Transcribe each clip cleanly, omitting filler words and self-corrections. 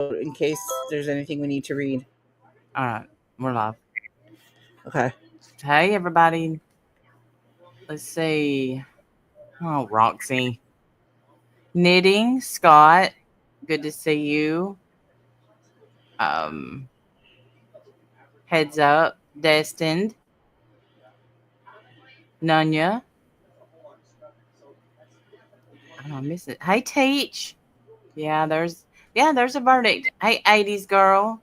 in case there's anything we need to read. All right, we're live. Okay. Hey, everybody. Let's see. Oh, Roxy. Knitting, Scott. Good to see you. Heads up, Destined. Nunya. I don't miss it. Hey, Teach. Yeah, there's a verdict. Hey, 80s girl.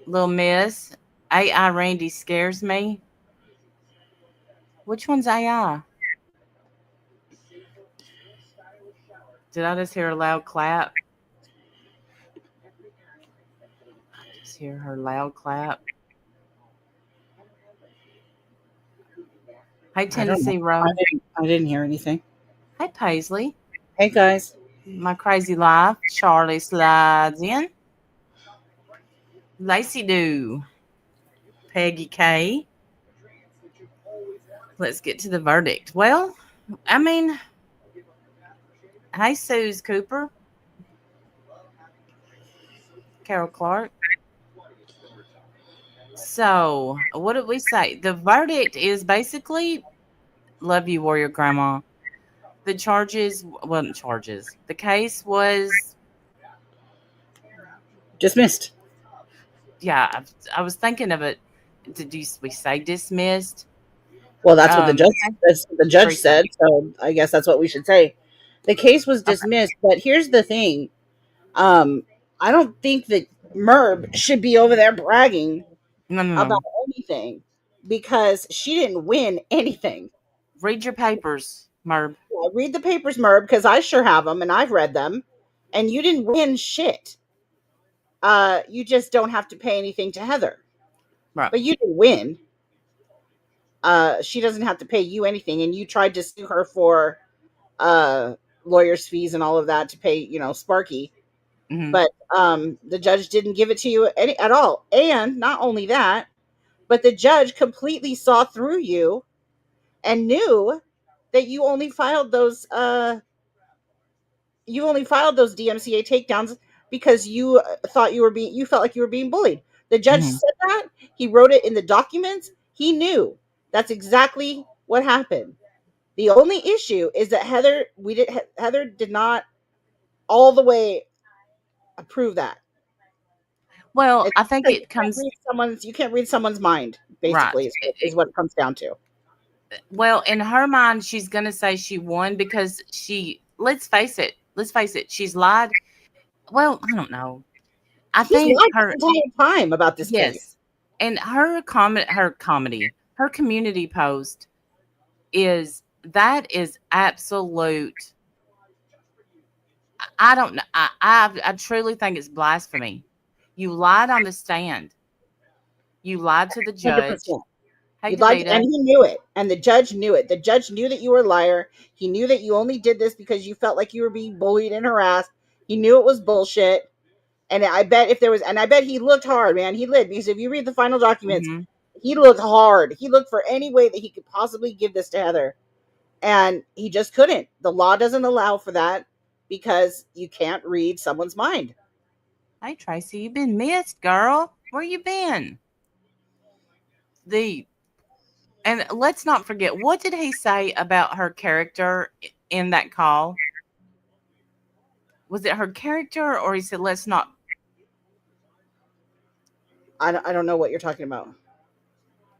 Little Miss. AI Randy scares me. Which one's AI? Did I just hear a loud clap? I just hear her loud clap. Hey, I don't know. Tennessee Road. I didn't hear anything. Hey, Paisley. Hey guys. My crazy life. Charlie slides in. Lacey Do. Peggy K. Let's get to the verdict. Well, I mean, hey, Suze Cooper. Carol Clark. So, what did we say? The verdict is basically love you, Warrior Grandma. The charges wasn't charges. The case was Dismissed. yeah. I was thinking of it. We say dismissed? Well, that's what Okay. the judge Teresa. said. So I guess that's what we should say. The case was Okay. dismissed, but here's the thing. Um, I don't think that Merb should be over there bragging No. about anything because she didn't win anything. Read your papers, Merb. Read the papers, Merb, because I sure have them and I've read them, and you didn't win shit. You just don't have to pay anything to Heather, Right. but you didn't win. She doesn't have to pay you anything, and you tried to sue her for uh, lawyers' fees and all of that to pay, Sparky. Mm-hmm. But the judge didn't give it to you at all. And not only that, but the judge completely saw through you and knew that you only filed those DMCA takedowns because you felt like you were being bullied. The judge Mm-hmm. said that. He wrote it in the documents. He knew that's exactly what happened. The only issue is that Heather did not all the way approve that. Well, It's I think because it comes you can't read someone's mind, right. basically, is what it comes down to. Well, in her mind, she's gonna say she won because she. Let's face it. She's lied. Well, I don't know. I She's think lied her the entire time about this case. yes, and her comedy, her community post is absolute. I don't know. I truly think it's blasphemy. You lied on the stand. You lied to the judge. 100%. Hey, You lied, and Davita. he knew it, and the judge knew it. The judge knew that you were a liar. He knew that you only did this because you felt like you were being bullied and harassed. He knew it was bullshit. And I bet he looked hard, man. He lit, because if you read the final documents, Mm-hmm. he looked hard. He looked for any way that he could possibly give this to Heather. And he just couldn't. The law doesn't allow for that because you can't read someone's mind. Hey, Tracy, you been missed, girl. Where you been? And let's not forget, what did he say about her character in that call? Was it her character, or he said, let's not? I don't know what you're talking about.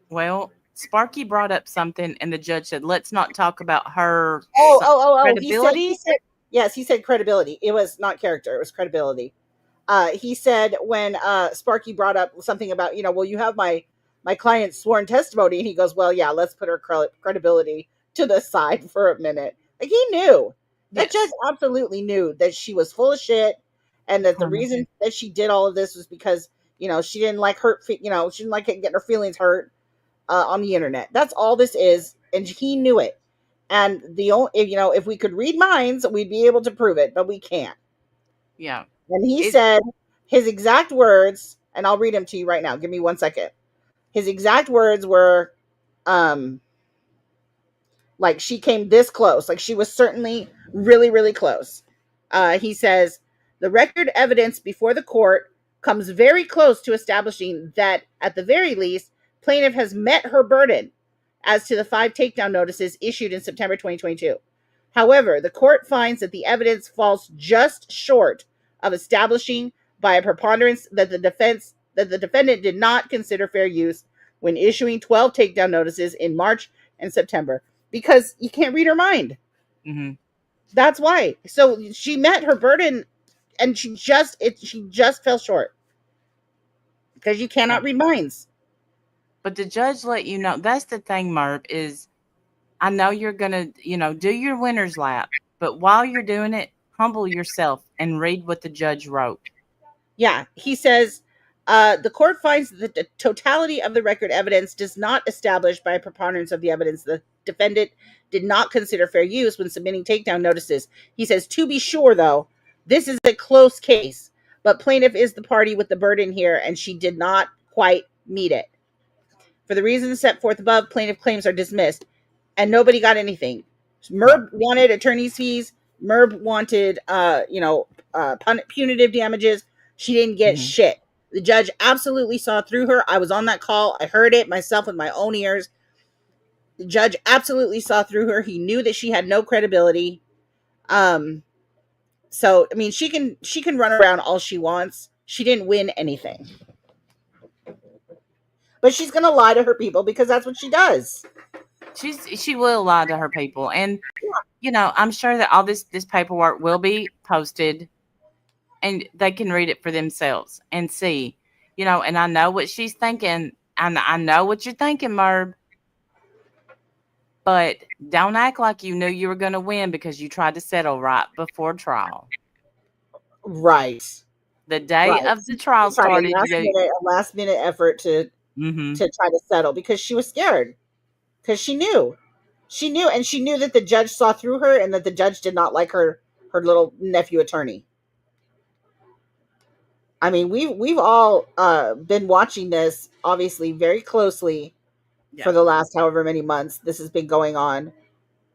Well, Sparky brought up something, and the judge said, let's not talk about her He credibility. said, yes, he said credibility. It was not character, it was credibility. He said when Sparky brought up something about, well, you have my client's sworn testimony, and he goes, well, yeah, let's put her credibility to the side for a minute. Like, he knew. That judge absolutely knew that she was full of shit, and that the reason that she did all of this was because, she didn't like she didn't like getting her feelings hurt on the internet. That's all this is, and he knew it. And if we could read minds, we'd be able to prove it, but we can't. Yeah. And he said his exact words, and I'll read them to you right now. Give me 1 second. His exact words were, like, she came this close. Like, she was certainly really, really close. He says, The record evidence before the court comes very close to establishing that, at the very least, plaintiff has met her burden as to the 5 takedown notices issued in September 2022. However, the court finds that the evidence falls just short of establishing by a preponderance that the defendant did not consider fair use when issuing 12 takedown notices in March and September, because you can't read her mind. Mm-hmm. That's why. So she met her burden, and she just fell short because you cannot read minds. But the judge let you know. That's the thing, Merv, is I know you're going to, do your winner's lap. But while you're doing it, humble yourself and read what the judge wrote. Yeah, he says, the court finds that the totality of the record evidence does not establish by a preponderance of the evidence the defendant did not consider fair use when submitting takedown notices. He says, to be sure, though, this is a close case, but plaintiff is the party with the burden here, and she did not quite meet it. For the reasons set forth above, plaintiff claims are dismissed, and nobody got anything. Merb wanted attorney's fees. Merb wanted, punitive damages. She didn't get shit. The judge absolutely saw through her. I was on that call. I heard it myself with my own ears. The judge absolutely saw through her. He knew that she had no credibility. So I mean, she can run around all she wants. She didn't win anything. But she's gonna lie to her people because that's what she does. She will lie to her people, and I'm sure that all this paperwork will be posted, and they can read it for themselves and see, and I know what she's thinking, and I know what you're thinking, Merb. But don't act like you knew you were going to win because you tried to settle right before trial. Right. The day of the trial started. A last minute effort to try to settle because she was scared. Because she knew, and she knew that the judge saw through her, and that the judge did not like her little nephew attorney. I mean, we've all been watching this obviously very closely for the last however many months this has been going on,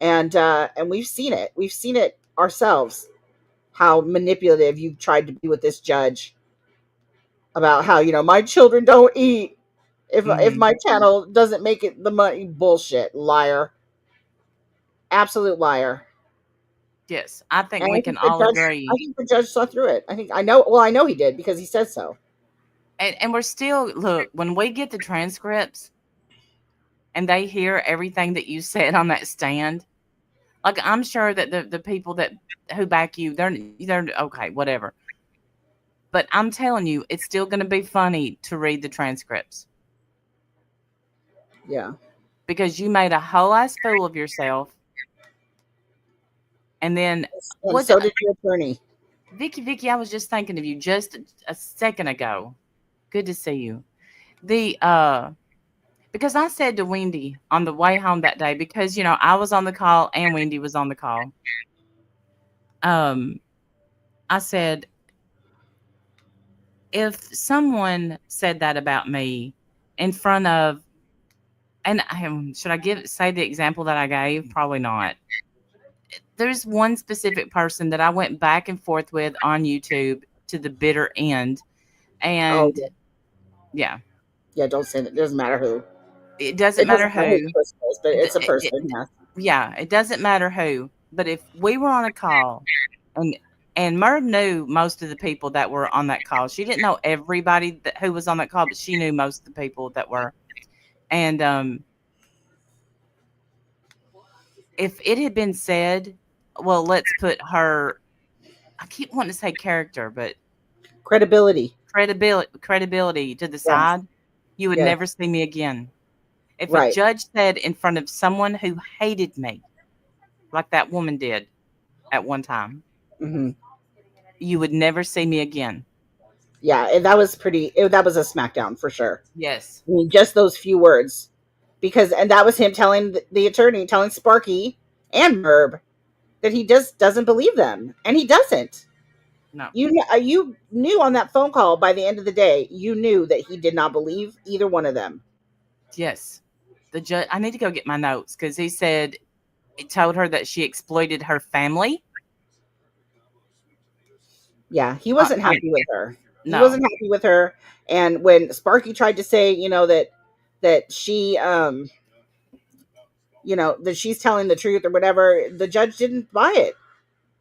and we've seen it. We've seen it ourselves, how manipulative you've tried to be with this judge about how my children don't eat if my channel doesn't make it the money. Bullshit, liar, absolute liar. Yes, I think we can all agree. I think the judge saw through it. I know he did because he said so. And we're still, look, when we get the transcripts and they hear everything that you said on that stand, like, I'm sure that the people who back you, they're okay, whatever. But I'm telling you, it's still going to be funny to read the transcripts. Yeah. Because you made a whole ass fool of yourself. And then so did your attorney. Vicky, I was just thinking of you just a second ago. Good to see you. Because I said to Wendy on the way home that day, because I was on the call and Wendy was on the call. I said, if someone said that about me in front of, and should I say the example that I gave? Probably not. There's one specific person that I went back and forth with on YouTube to the bitter end. And yeah, don't say that. It doesn't matter who. It doesn't matter who. But it's a person. Yeah, it doesn't matter who. But if we were on a call and Merv knew most of the people that were on that call. She didn't know everybody who was on that call, but she knew most of the people that were. And if it had been said, well, let's put her, I keep wanting to say character, but credibility to the side, you would never see me again. If a judge said in front of someone who hated me, like that woman did at one time, you would never see me again. Yeah, and that was that was a smackdown for sure. Yes. I mean, just those few words. And that was him telling the attorney, telling Sparky and Merb that he just doesn't believe them. And he doesn't. No. You knew on that phone call, by the end of the day, you knew that he did not believe either one of them. Yes. The judge, I need to go get my notes, because he said, it told her that she exploited her family. Yeah, he wasn't happy with her. He No. wasn't happy with her. And when Sparky tried to say, that she that she's telling the truth or whatever, the judge didn't buy it.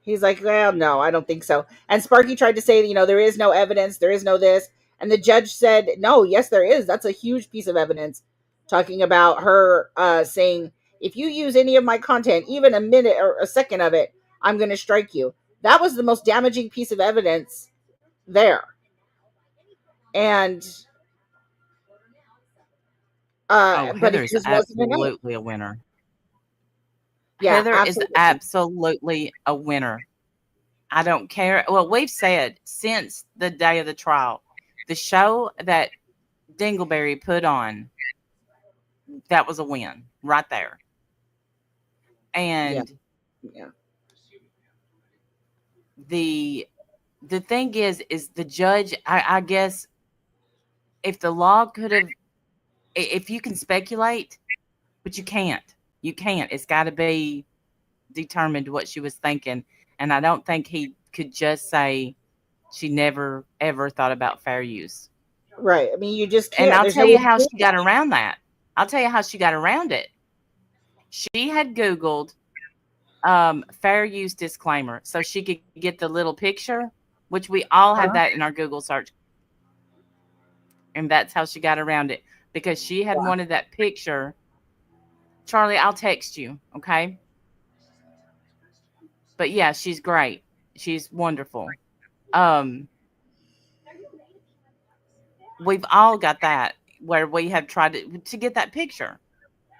He's like, well, no, I don't think so. And Sparky tried to say, there is no evidence, there is no this. And the judge said, no, yes, there is. That's a huge piece of evidence, talking about her saying, if you use any of my content, even a minute or a second of it, I'm going to strike you. That was the most damaging piece of evidence there. And but it just wasn't absolutely a winner. Yeah, Heather is absolutely a winner. I don't care. Well, we've said since the day of the trial, the show that Dingleberry put on, that was a win right there. And yeah. The thing is the judge, I guess, if the law could have, if you can speculate, but you can't. It's got to be determined what she was thinking. And I don't think he could just say she never, ever thought about fair use. Right. I mean, you just can't. And I'll tell you how she got around that. I'll tell you how she got around it. She had Googled fair use disclaimer so she could get the little picture, which we all have that in our Google search. And that's how she got around it, because she had wanted that picture. Charlie, I'll text you, okay? But yeah, she's great. She's wonderful. We've all got that, where we have tried to get that picture.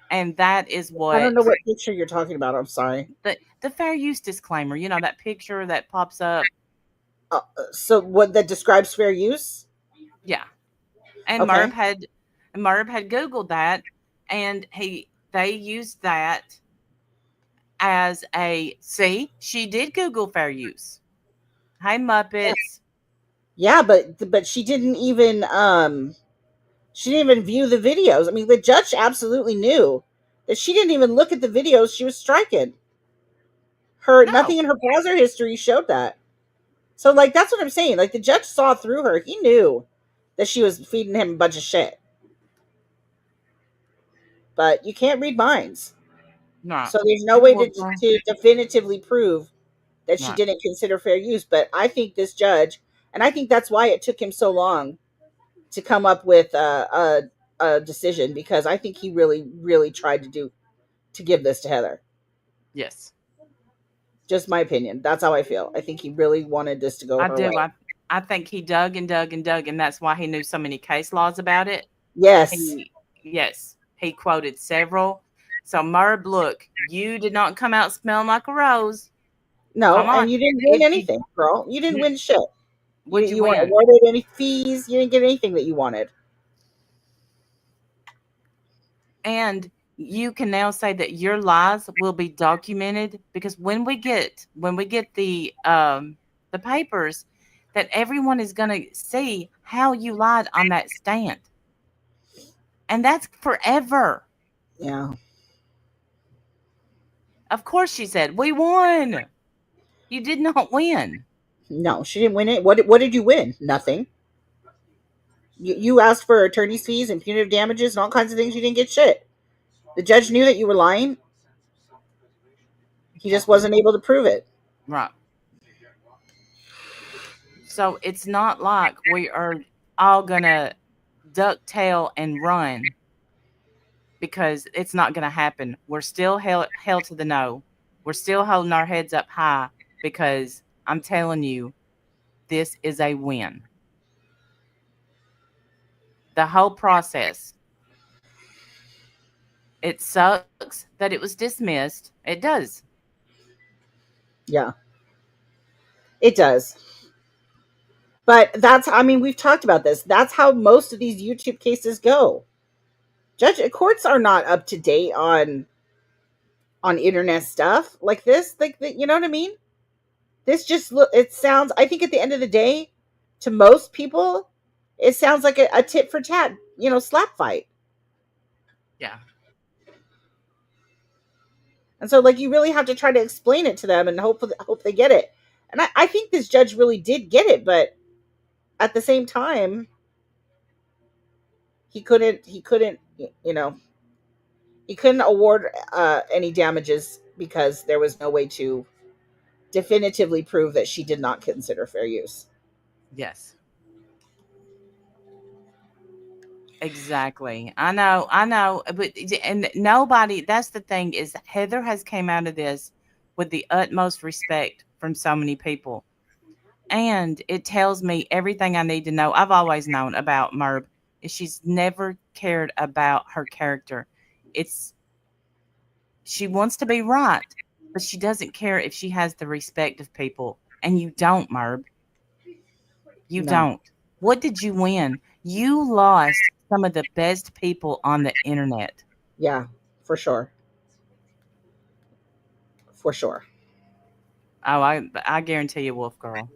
And that is what... I don't know what picture you're talking about. I'm sorry. The fair use disclaimer, that picture that pops up. So what, that describes fair use? Yeah. And Merv had Googled that, and they used that as she did Google fair use. Hi, Muppets. Yeah, but she didn't even view the videos. I mean, the judge absolutely knew that she didn't even look at the videos she was striking. Nothing in her browser history showed that. So, like, that's what I'm saying. Like, the judge saw through her. He knew that she was feeding him a bunch of shit. But you can't read minds. No. So there's no way to definitively prove that she didn't consider fair use. But I think this judge, and I think that's why it took him so long to come up with a decision, because I think he really, really tried to give this to Heather. Yes. Just my opinion. That's how I feel. I think he really wanted this to go her way. I think he dug and dug and dug, and that's why he knew so many case laws about it. Yes. He quoted several. So, Merv, look, you did not come out smelling like a rose. No, and you didn't win anything, girl. You didn't win shit. You weren't awarded any fees. You didn't get anything that you wanted. And you can now say that your lies will be documented, because when we get the papers, that everyone is going to see how you lied on that stand. And that's forever. Yeah. Of course, she said, we won. You did not win. No, she didn't win it. What did you win? Nothing. You asked for attorney's fees and punitive damages and all kinds of things. You didn't get shit. The judge knew that you were lying. He just wasn't able to prove it. Right. So it's not like we are all going to duck tail and run, because it's not going to happen. We're still held to the no. We're still holding our heads up high, because I'm telling you, this is a win. The whole process. It sucks that it was dismissed. It does. Yeah. It does. But we've talked about this. That's how most of these YouTube cases go. Courts are not up to date on internet stuff like this. Like, you know what I mean? This it sounds, I think at the end of the day, to most people, it sounds like a tit for tat, slap fight. Yeah. And so, like, you really have to try to explain it to them and hope they get it. And I think this judge really did get it, but at the same time, he couldn't you know he couldn't award any damages because there was no way to definitively prove that she did not consider fair use. Yes. Exactly. I know, but and nobody, that's the thing, is Heather has came out of this with the utmost respect from so many people. And it tells me everything I need to know. I've always known about Merb. Is she's never cared about her character. It's she wants to be right, but she doesn't care if she has the respect of people. And you don't, Merb. You No. don't. What did you win? You lost some of the best people on the internet. Yeah, for sure. For sure. Oh, I guarantee you, Wolf Girl.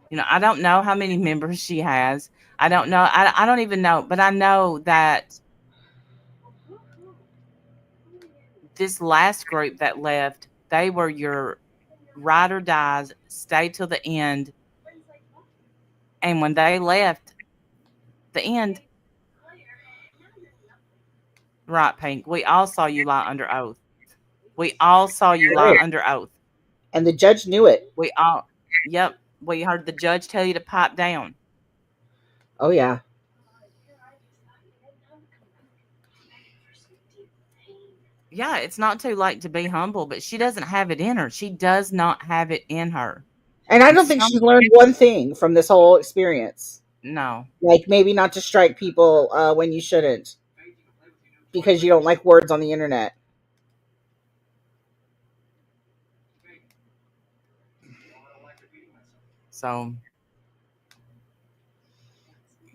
You know, I don't know how many members she has. I don't know. I don't even know, but I know that this last group that left, they were your ride or dies, stay till the end. And when they left the end, right, Pink, we all saw you lie under oath. We all saw you lie under oath. And the judge knew it. We all, yep, we heard the judge tell you to pipe down. Oh, yeah. Yeah, it's not too late to be humble, but she doesn't have it in her. She does not have it in her. And I don't think she's learned one thing from this whole experience. No. Like maybe not to strike people when you shouldn't because you don't like words on the internet. So,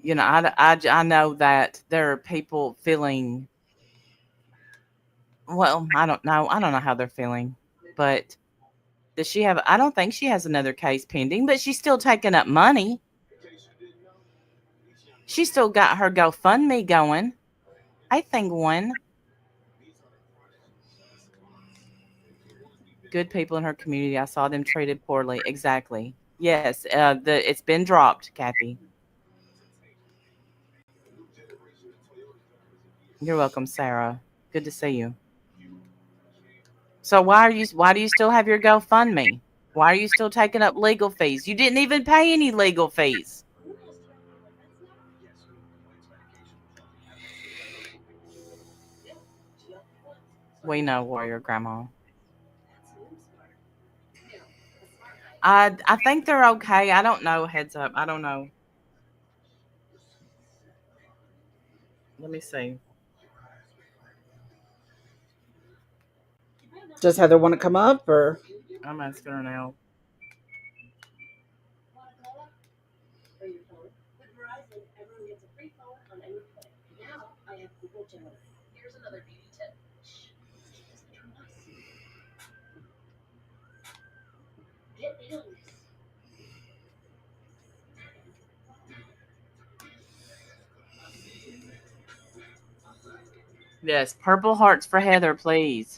you know, I know that there are people feeling, well, I don't know. I don't know how they're feeling, but does she have, I don't think she has another case pending, but she's still taking up money. She still got her GoFundMe going. I think one. Good people in her community. I saw them treated poorly. Exactly. Yes. It's been dropped, Kathy. You're welcome, Sarah. Good to see you. So why do you still have your GoFundMe? Why are you still taking up legal fees? You didn't even pay any legal fees. We know, Warrior Grandma. I think they're okay. I don't know. Heads up. I don't know. Let me see. Does Heather want to come up or? I'm asking her now. Yes, purple hearts for Heather, please.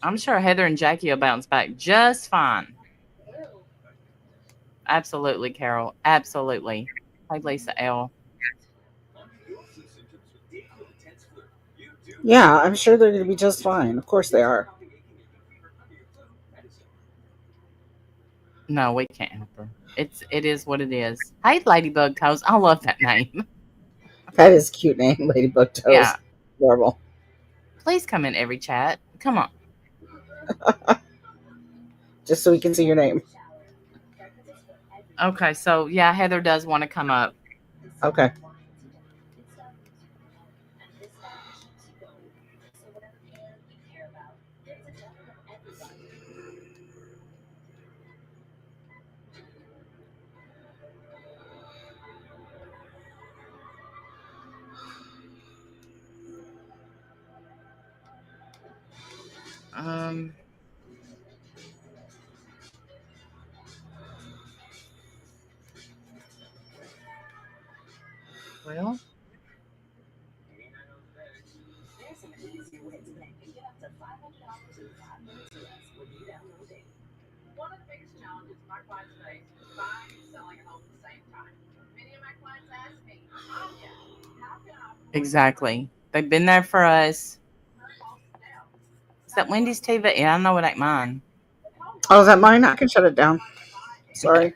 I'm sure Heather and Jackie will bounce back just fine. Absolutely, Carol. Absolutely. Hey, Lisa L. Yeah, I'm sure they're going to be just fine. Of course they are. No, we can't help her. It is what it is. Hey, Ladybug Toes. I love that name. That is a cute name, Ladybug Toes. Yeah. Adorable. Please come in every chat. Come on. Just so we can see your name. Okay, so yeah, Heather does want to come up. Okay. Well, exactly. They've been there for us. Is that Wendy's TV? Yeah, I know it ain't mine. Oh, is that mine? I can shut it down. Sorry.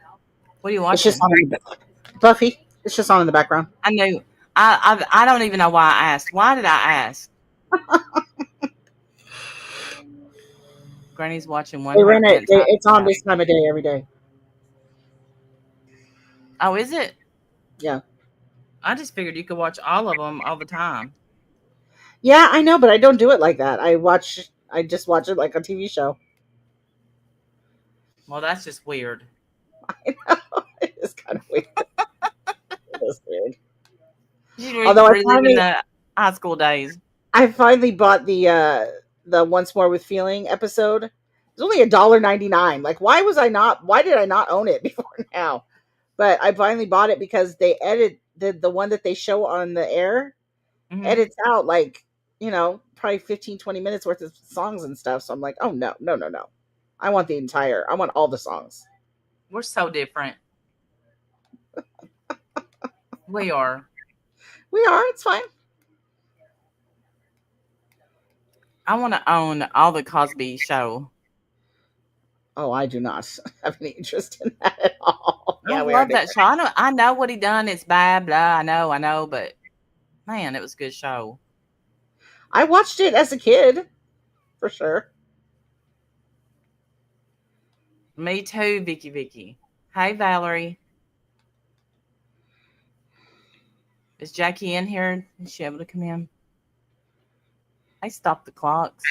What are you It's just watching? on Buffy. It's just on in the background. I knew. I don't even know why I asked. Why did I ask? Granny's watching They rent it. 100% It's on this time of day every day. Oh, is it? Yeah. I just figured you could watch all of them all the time. Yeah, I know, but I don't do it like that. I just watch it like a TV show. Well, that's just weird. I know. It's kind of weird. It is weird. Although reliving the high school days. I finally bought the Once More with Feeling episode. It's only $1.99. Like, why did I not own it before now? But I finally bought it because they edit the one that they show on the air, edits out like, probably 15, 20 minutes worth of songs and stuff. So I'm like, oh no. I want I want all the songs. We're so different. We are. It's fine. I want to own all the Cosby Show. Oh, I do not have any interest in that at all. I love that show. I know what he done. It's bad, blah. I know, but man, it was a good show. I watched it as a kid, for sure. Me too, Vicky. Hey, Valerie. Is Jackie in here? Is she able to come in? I stopped the clocks.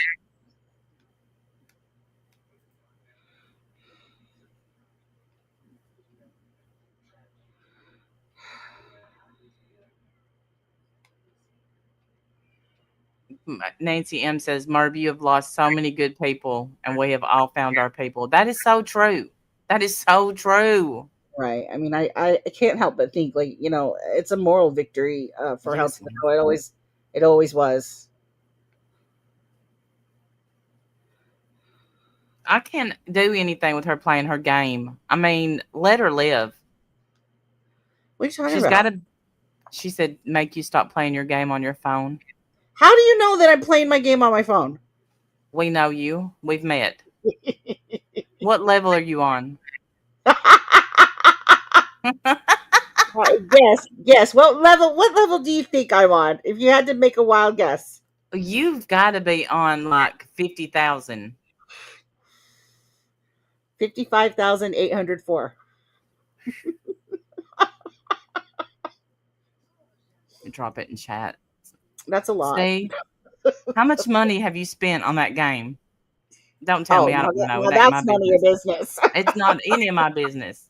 Nancy M says, Marv, you have lost so many good people, and we have all found our people. That is so true. That is so true. Right. I mean, I can't help but think, like, it's a moral victory for Health. It always was. I can't do anything with her playing her game. I mean, let her live. What are you talking about? She said, make you stop playing your game on your phone. How do you know that I'm playing my game on my phone? We know you. We've met. What level are you on? Yes. What level do you think I'm on? If you had to make a wild guess. You've got to be on like 50,000. 55,804. Drop it in chat. That's a lot. See? How much money have you spent on that game? Don't tell me. I don't know. That's none of your business. It's not any of my business.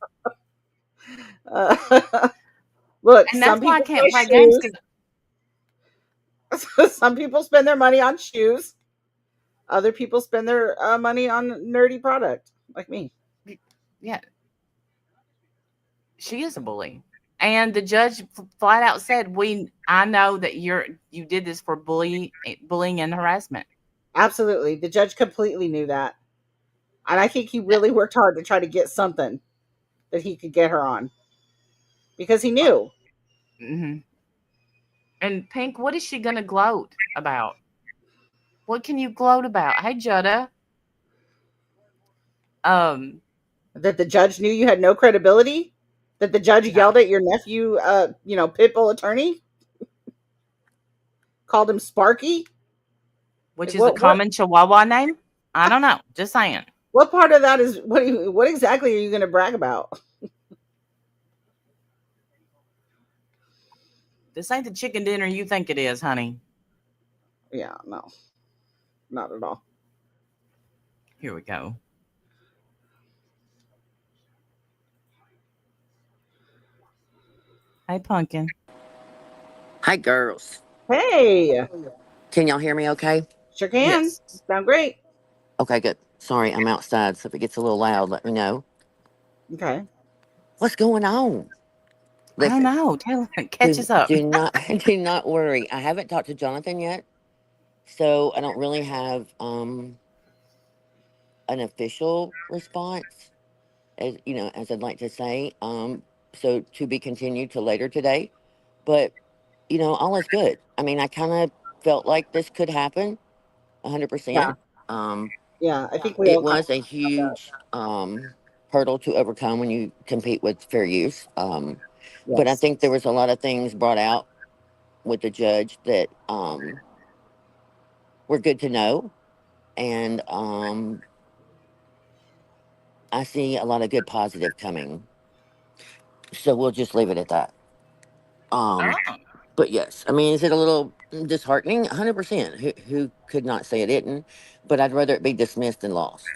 Look, and that's why I can't play games. Some people spend their money on shoes. Other people spend their money on nerdy product, like me. Yeah. She is a bully. And the judge flat out said, I know that you did this for bullying and harassment. Absolutely. The judge completely knew that. And I think he really worked hard to try to get something that he could get her on. Because he knew. Mm-hmm. And Pink, what is she going to gloat about? What can you gloat about? Hey, Jutta. That the judge knew you had no credibility? That the judge yelled at your nephew, pitbull attorney? Called him Sparky? Which is a common Chihuahua name? I don't know. Just saying. What part of that is, what exactly are you going to brag about? This ain't the chicken dinner you think it is, honey. Yeah, no. Not at all. Here we go. Hey, Pumpkin. Hi, girls. Hey. Can y'all hear me okay? Sure can. Yes. Sound great. Okay, good. Sorry, I'm outside, so if it gets a little loud, let me know. Okay. What's going on? I don't Listen, know. Catch us up. do not do not worry. I haven't talked to Jonathan yet, so I don't really have an official response, as you know, as I'd like to say. So to be continued to later today. But all is good. I mean, I kind of felt like this could happen, Yeah. 100%. Um, Yeah. I think we it all kind was a huge hurdle to overcome when you compete with fair use. of, But I yes. think there was a lot of things brought out with the judge that were good to know, and I see a lot of good positive coming. So we'll just leave it at that. Um, Oh. but yes, I mean, is it a little disheartening? 100%. Who could not say it isn't? But I'd rather it be dismissed than lost.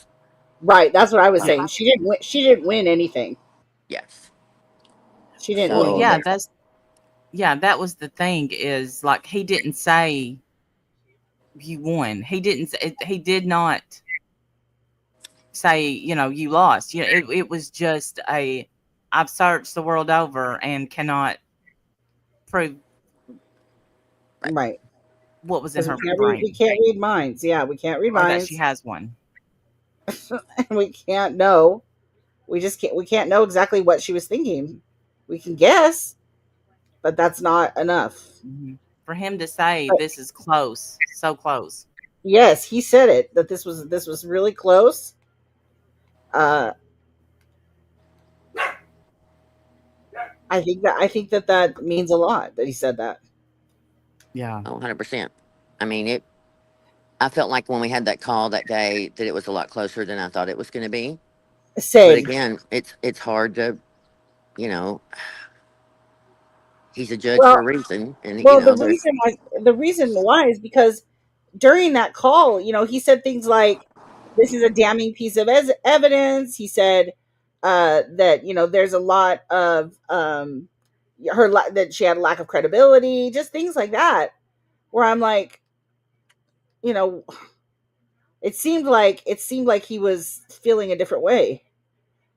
Right. That's what I was Yeah. saying. She didn't win. She didn't win anything. Yes. She didn't Well, win So yeah, anything. that's that was the thing is like he didn't say you won. He did not say, you lost. It was just I've searched the world over and cannot prove right. Right. what was in Because her we brain can't read minds. Yeah, we can't read or that she minds, has one. and we can't know. We just can't. We can't know exactly what she was thinking. We can guess, but that's not enough. Mhm. For him to say But this is close, so close. yes, he said it that this was really close. Uh, I think that means a lot that he said that. Yeah. Oh, 100%. I mean, I felt like when we had that call that day that it was a lot closer than I thought it was going to be. But Same. again, it's hard to, you know, he's a judge for Well, a reason, and well, there's the reason why is because during that call, he said things like, "This is a damning piece of evidence." He said that there's a lot of that she had a lack of credibility, just things like that. Where I'm like, you know, it seemed like he was feeling a different way,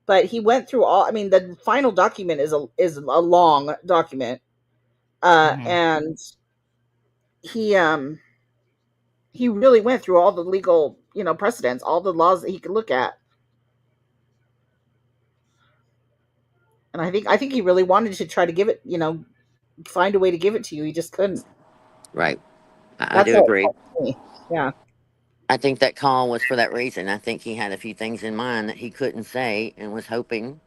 but he went through all. I mean, the final document is a long document, Hmm. and he he really went through all the legal precedents, all the laws that he could look at. And I think he really wanted to try to give it, find a way to give it to you. He just couldn't. right. I That's do how it agree. felt to me. Yeah. I think that call was for that reason. I think he had a few things in mind that he couldn't say and was hoping.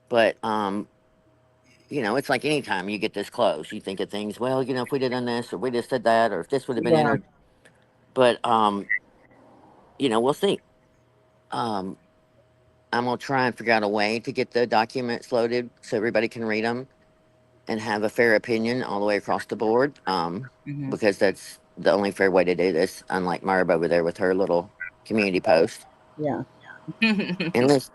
But it's like anytime you get this close, you think of things. Well, if we'd have done this, or we just said that, or if this would have been Yeah. entered. But we'll see. Um, I'm gonna try and figure out a way to get the documents loaded so everybody can read them and have a fair opinion all the way across the board. Hmm. Because that's the only fair way to do this. Unlike Marb over there with her little community post. Yeah. And listen,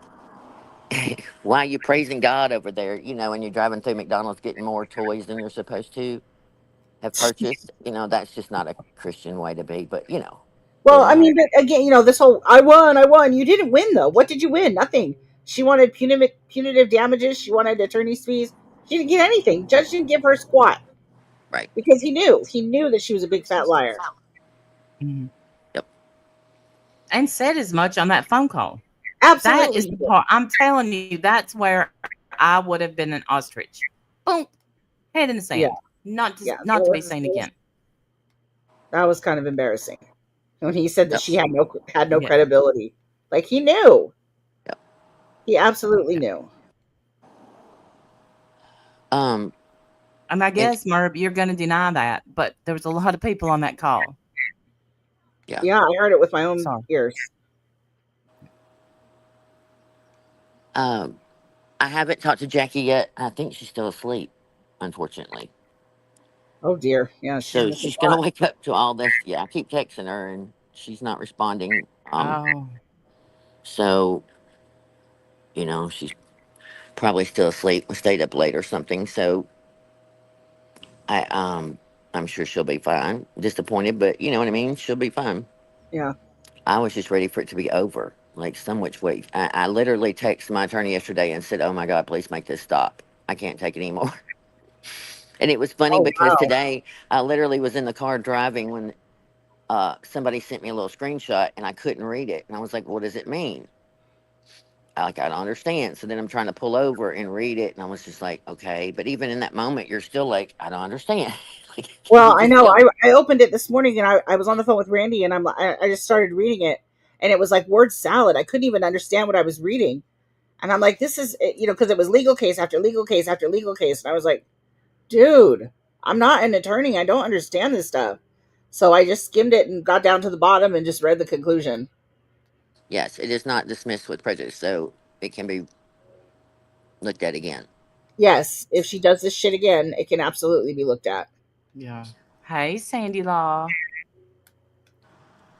why are you praising God over there? When you're driving through McDonald's getting more toys than you're supposed to have purchased. That's just not a Christian way to be. But Well, I doing mean, but again, this whole I won. You didn't win though. What did you win? Nothing. She wanted punitive damages. She wanted attorney's fees. She didn't get anything. Judge didn't give her squat right. because he knew that she was a big fat liar. Hmm. Yep. And said as much on that phone call. That Absolutely. is the part. I'm telling you, that's where I would have been an ostrich. Boom, head in the Yeah. sand. Not to, Yeah. not to be seen again. That was kind of embarrassing when he said that Yep. she had no Yeah. credibility. Like he knew. Yep. He absolutely knew. Um. And I And guess, Merb, you're going to deny that, but there was a lot of people on that call. yeah. Yeah, I heard it with my own Sorry. ears. Um. I haven't talked to Jackie yet. I think she's still asleep, unfortunately. Oh dear. Yeah, she's So missing she's a gonna lot. wake up to all this. Yeah, I keep texting her and she's not responding. Oh, So she's probably still asleep. Stayed up late or something. So I'm sure she'll be fine. Disappointed, but you know what I mean. She'll be fine. Yeah. I was just ready for it to be over, like some which way. I literally texted my attorney yesterday and said, "Oh my God, please make this stop. I can't take it anymore." And it was funny Oh because wow. today I literally was in the car driving when somebody sent me a little screenshot and I couldn't read it, and I was like, "What does it mean?" Like I don't understand. So then I'm trying to pull over and read it, and I was just like, "Okay," but even in that moment, you're still like, "I don't understand." Like you Well, I just know. don't. I opened it this morning and I was on the phone with Randy and I just started reading it and it was like word salad. I couldn't even understand what I was reading. And I'm like, this is, because it was legal case after legal case after legal case. And I was like, dude, I'm not an attorney. I don't understand this stuff. So I just skimmed it and got down to the bottom and just read the conclusion. Yes, it is not dismissed with prejudice, so it can be looked at again. Yes, if she does this shit again, it can absolutely be looked at. Yeah. Hey, Sandy Law.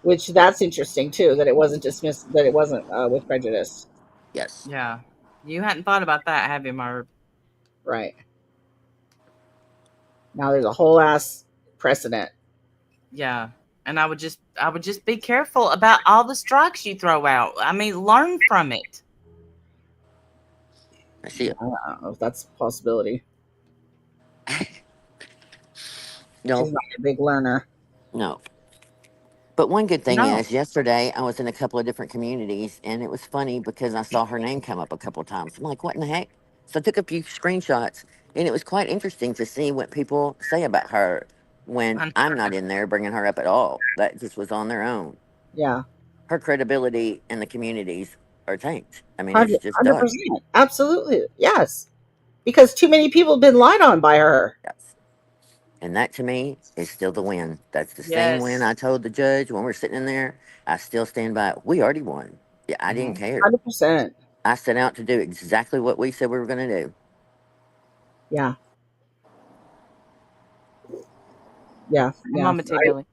Which that's interesting too, that it wasn't dismissed, that it wasn't with prejudice. Yes. Yeah. You hadn't thought about that, have you, Merv? Right. Now there's a whole ass precedent. Yeah. And I would just be careful about all the strikes you throw out. I mean, learn from it. I see it. I don't know if that's a possibility. No, She's not a big learner. no. But one good thing No. is, yesterday I was in a couple of different communities, and it was funny because I saw her name come up a couple of times. I'm like, what in the heck? So I took a few screenshots, and it was quite interesting to see what people say about her when I- I'm not in there bringing her up at all. That just was on their own. Yeah. Her credibility in the communities are tanked. I mean, it's just done. 100%. Absolutely. Yes. Because too many people have been lied on by her. Yes. And that to me is still the win. That's the same win Yes. I told the judge when we're sitting in there. I still stand by it. We already won. Yeah, I didn't Mhm. care. 100%. I set out to do exactly what we said we were going to do. Yeah. Yeah. And Yeah. Mama T. Billy.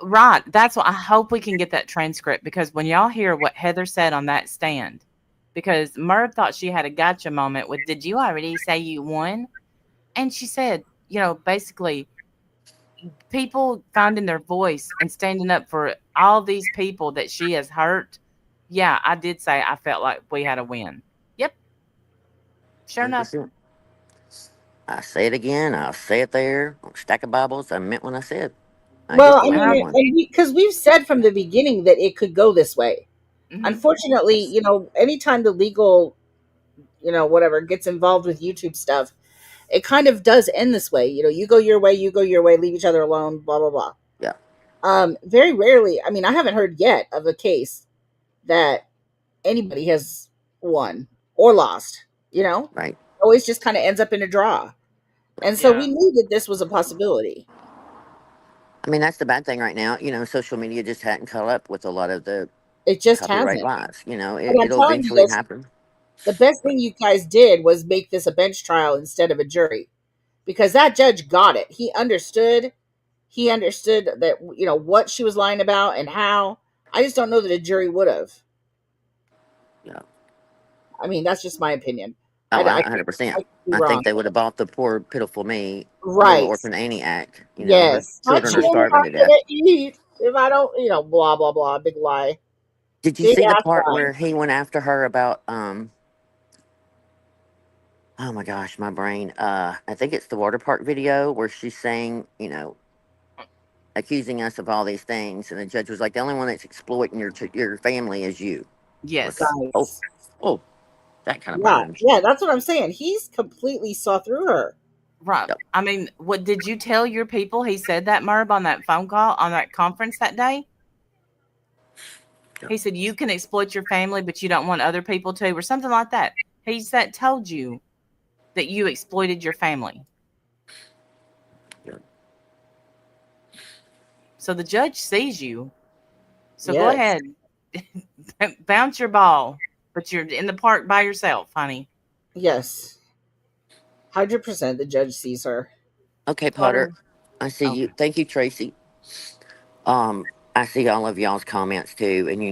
Right. That's what I hope we can get that transcript because when y'all hear what Heather said on that stand, because Merv thought she had a gotcha moment with, did you already say you won? And she said, basically, people finding their voice and standing up for all these people that she has hurt. Yeah, I did say I felt like we had a win. Yep. Sure enough. 100%. I say it again. I'll say it there. On a stack of Bibles. I meant what I said. I Well, just I believe And we mean, won. because we've said from the beginning that it could go this way. mm-hmm. Unfortunately, Yes. anytime the legal, whatever gets involved with YouTube stuff, it kind of does end this way. You go your way, you go your way, leave each other alone, blah, blah, blah. Yeah. Very rarely, I mean, I haven't heard yet of a case that anybody has won or lost, Right. always just kind of ends up in a draw. And so we Yeah. knew that this was a possibility. I mean, that's the bad thing right now. Social media just hadn't caught up with a lot of the It just copyright hasn't. laws. But I'm It'll telling you eventually this, happen. the best But thing you guys did was make this a bench trial instead of a jury because that judge got it. He understood that, what she was lying about and how. I just don't know that a jury would have. yeah. I mean, that's just my opinion. Oh, I I could be I wrong. think they would have bought the poor, pitiful me, Little Right. Orphan Annie Act. Her Yes. My children are children starving aren't to death. gonna eat if I don't, blah blah blah. Big lie. Did you Big see the ass part lie. where he went after her about oh my gosh, my brain. I think it's the water park video where she's saying, accusing us of all these things, and the judge was like, "The only one that's exploiting your family is you." I was like, Yes. "Oh, Guys. oh, that kind of Yeah, burns." yeah, that's what I'm saying. He's completely saw through her. Right. Yep. I mean, what did you tell your people he said that, Merv, on that phone call, on that conference that day? Yep. He said, you can exploit your family, but you don't want other people to, or something like that. He said, told you that you exploited your family. Yep. So the judge sees you. So go Yes. ahead, bounce your ball, but you're in the park by yourself, honey. Yes. 100% the judge sees her. Okay, Potter. Potter. I see Okay. you. Thank you, Tracy. I see all of y'all's comments too, and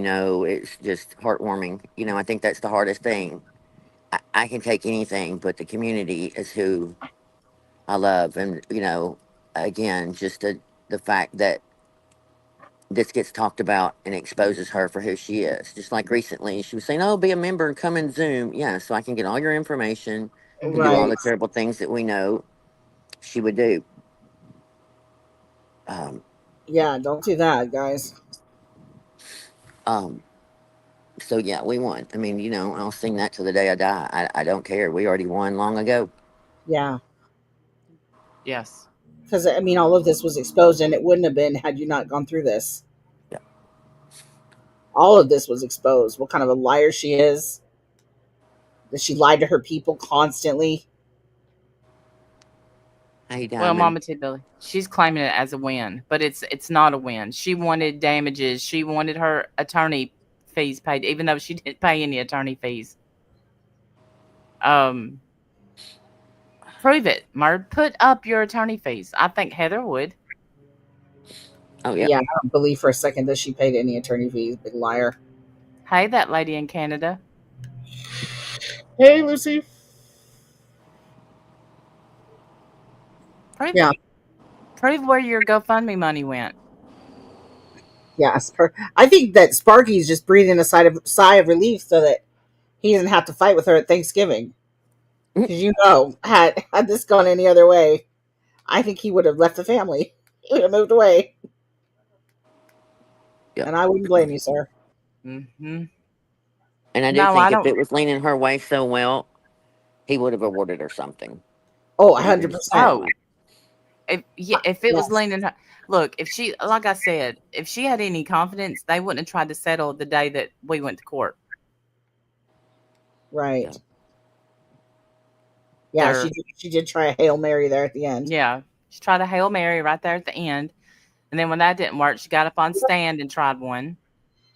it's just heartwarming. I think that's the hardest thing. I can take anything, but the community is who I love, and again, just the fact that this gets talked about and exposes her for who she is. Just like recently, she was saying, "Oh, be a member and come in Zoom." Yeah, so I can get all your information and do all Right. the terrible things that we know she would do. Um, Yeah, don't do that, guys. um, so yeah, we won. I mean, I'll sing that till the day I die. I don't care. We already won long ago. Yeah. Yes. Because, I mean, all of this was exposed, and it wouldn't have been had you not gone through this. Yeah. All of this was exposed. What kind of a liar she is. That she lied to her people constantly. Hey, Well, Diamond. Mama T. Billy, she's claiming it as a win, but it's not a win. She wanted damages. She wanted her attorney fees paid, even though she didn't pay any attorney fees. Prove it, Murd. Put up your attorney fees. I think Heather would. Oh yeah. Yeah, I don't believe for a second that she paid any attorney fees. Big liar. Hey, that lady in Canada. Hey, Lucy. Prove Yeah. it. Prove where your GoFundMe money went. Yeah, I think that Sparky's just breathing a sigh of relief so that he doesn't have to fight with her at Thanksgiving. Because had this gone any other way, I think he would have left the family. He would have moved away. Yep. And I wouldn't blame you, sir. Mm-hmm. And I do think if it was leaning her way so well, he would have awarded her something. Oh, 100%. Oh, if it was leaning her, look, if she, like I said, if she had any confidence, they wouldn't have tried to settle the day that we went to court. Right. Yeah, she did try a Hail Mary there at the end. Yeah, she tried a Hail Mary right there at the end. And then when that didn't work, she got up on stand and tried one,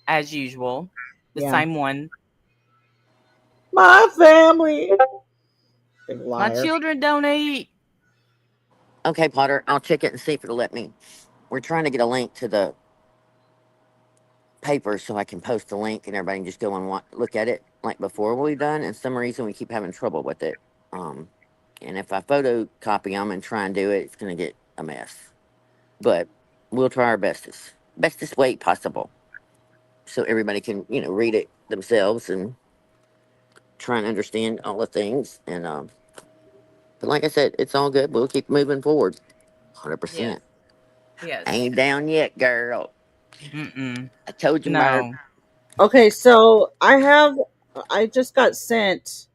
as usual. The same one. My family. My children don't eat. Okay, Potter, I'll check it and see if it'll let me. We're trying to get a link to the paper so I can post the link and everybody can just go and look at it like before we've done. And some reason we keep having trouble with it. And if I photocopy them and try and do it, it's going to get a mess. But we'll try our bestest way possible, so everybody can read it themselves and try and understand all the things. And but like I said, it's all good. We'll keep moving forward. 100%. Yes. Ain't down yet, girl. Mm-mm. I told you, no. Okay, so I just got sent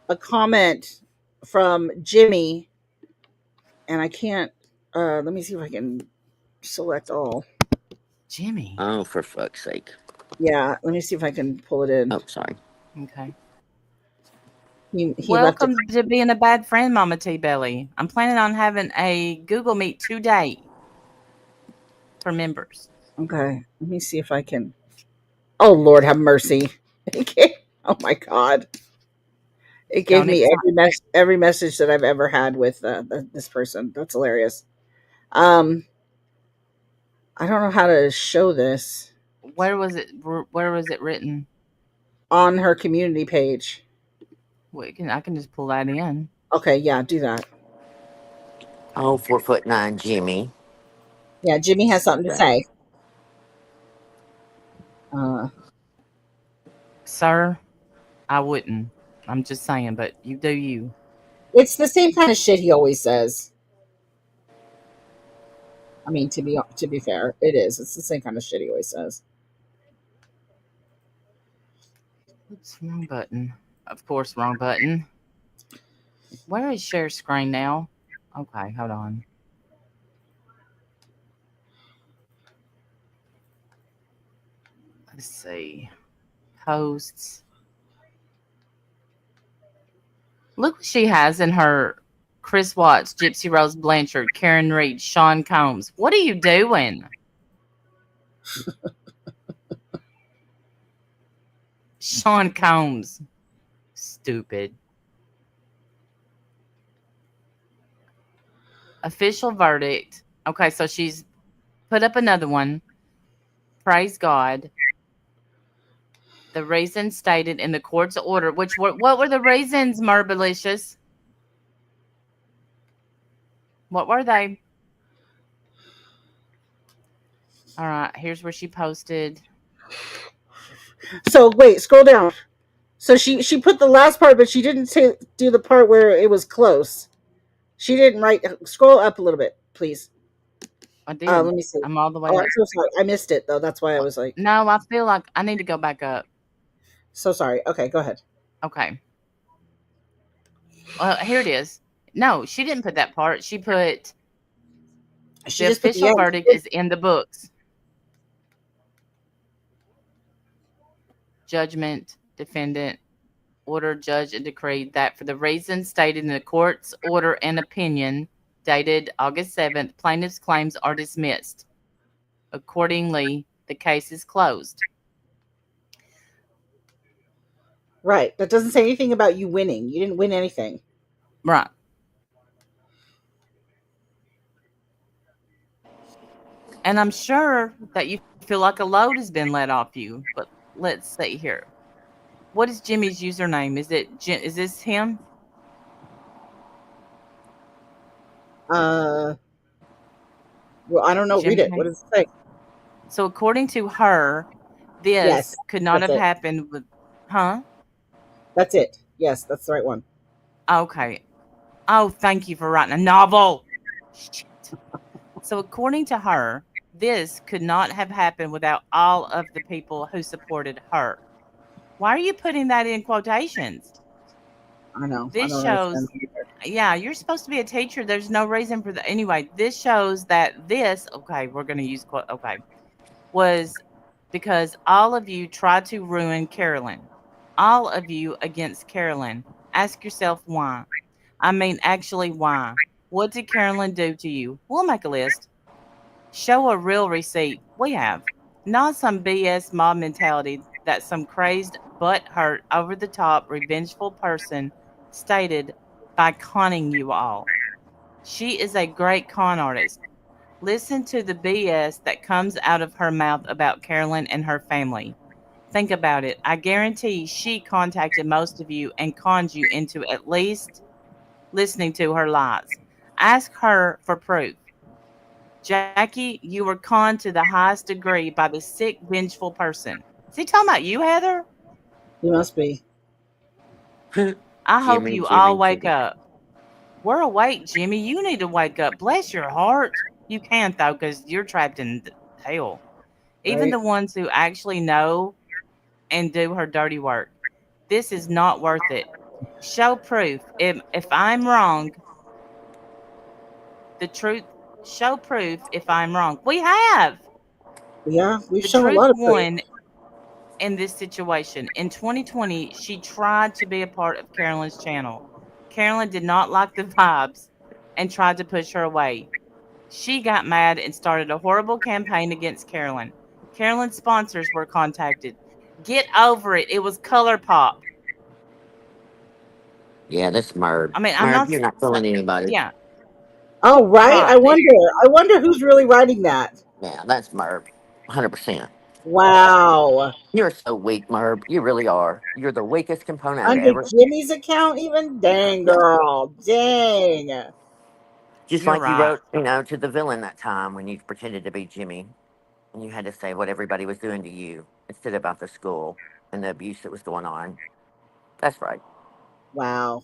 a comment from Jimmy, and I can't. Let me see if I can select all. Jimmy. Oh, for fuck's sake. Yeah, let me see if I can pull it in. Oh, sorry. Okay. He Welcome to being a bad friend, Mama T. Belly. I'm planning on having a Google Meet today for members. Okay, let me see if I can. Oh, Lord, have mercy. Oh, my God. It gave me every message that I've ever had with this person. That's hilarious. I don't know how to show this. Where was it written? On her community page. Wait, I can just pull that in. Okay, yeah, do that. Oh, 4'9" Jimmy. Yeah, Jimmy has something to say. Sir, I wouldn't. I'm just saying, but you do you. It's the same kind of shit he always says. I mean, to be fair, it is. It's the same kind of shit he always says. Oops, wrong button. Of course, wrong button. Where is share screen now? Okay, hold on. Let's see. Posts. Look what she has in her Chris Watts, Gypsy Rose Blanchard, Karen Reed, Sean Combs. What are you doing? Sean Combs. Stupid. Official verdict. Okay, so she's put up another one. Praise God. The reasons stated in the court's order, what were the reasons, Merbalicious? What were they? All right, here's where she posted. So wait, scroll down. So she put the last part, but she didn't do the part where it was close. She didn't write. Scroll up a little bit, please. I did. Let me see. I'm all the way Oh, up. I'm so sorry. I missed it though. That's why I was like. No, I feel like I need to go back up. So sorry. Okay, go ahead. Okay. Well, here it is. No, she didn't put that part. She put She the just put the official end. verdict is in the books. Judgment, defendant, order, judge, and decreed that for the reasons stated in the court's order and opinion dated August 7th, plaintiff's claims are dismissed. Accordingly, the case is closed. Right. That doesn't say anything about you winning. You didn't win anything. Right. And I'm sure that you feel like a load has been let off you. But let's see here. What is Jimmy's username? Is this him? Well, I don't know. Read it. What does it say? So according to her, this could not have happened with, huh? That's it. Yes, that's the right one. Okay. Oh, thank you for writing a novel. Shit. So according to her, this could not have happened without all of the people who supported her. Why are you putting that in quotations? I know. This shows, yeah, you're supposed to be a teacher. There's no reason for that. Anyway, this shows that this, okay, we're going to use, okay, was because all of you tried to ruin Carolyn. All of you against Carolyn. Ask yourself why. I mean, actually, why? What did Carolyn do to you? We'll make a list. Show a real receipt. We have. Not some BS mob mentality that some crazed, butthurt, over the top, revengeful person stated by conning you all. She is a great con artist. Listen to the BS that comes out of her mouth about Carolyn and her family. Think about it. I guarantee she contacted most of you and conned you into at least listening to her lies. Ask her for proof. Jackie, you were conned to the highest degree by the sick, vengeful person. Is he talking about you, Heather? He must be. I hope you all wake up. We're awake, Jimmy. You need to wake up. Bless your heart. You can't, though, because you're trapped in hell. Even the ones who actually know and do her dirty work. This is not worth it. Show proof. If I'm wrong, the truth, show proof if I'm wrong. We have. Yeah, we've shown a lot of proof. In this situation. In 2020, she tried to be a part of Carolyn's channel. Carolyn did not like the vibes and tried to push her away. She got mad and started a horrible campaign against Carolyn. Carolyn's sponsors were contacted. Get over it. It was ColourPop. Yeah, that's Merv. I mean, you're not fooling anybody. Yeah. Oh, right. I wonder who's really writing that. Yeah, that's Merv. 100%. Wow. You're so weak, Merv. You really are. You're the weakest component I've Under ever. Jimmy's account, even? Dang, girl. Dang. Just like you wrote, to the villain that time when you pretended to be Jimmy. And you had to say what everybody was doing to you instead about the school and the abuse that was going on. That's right. Wow.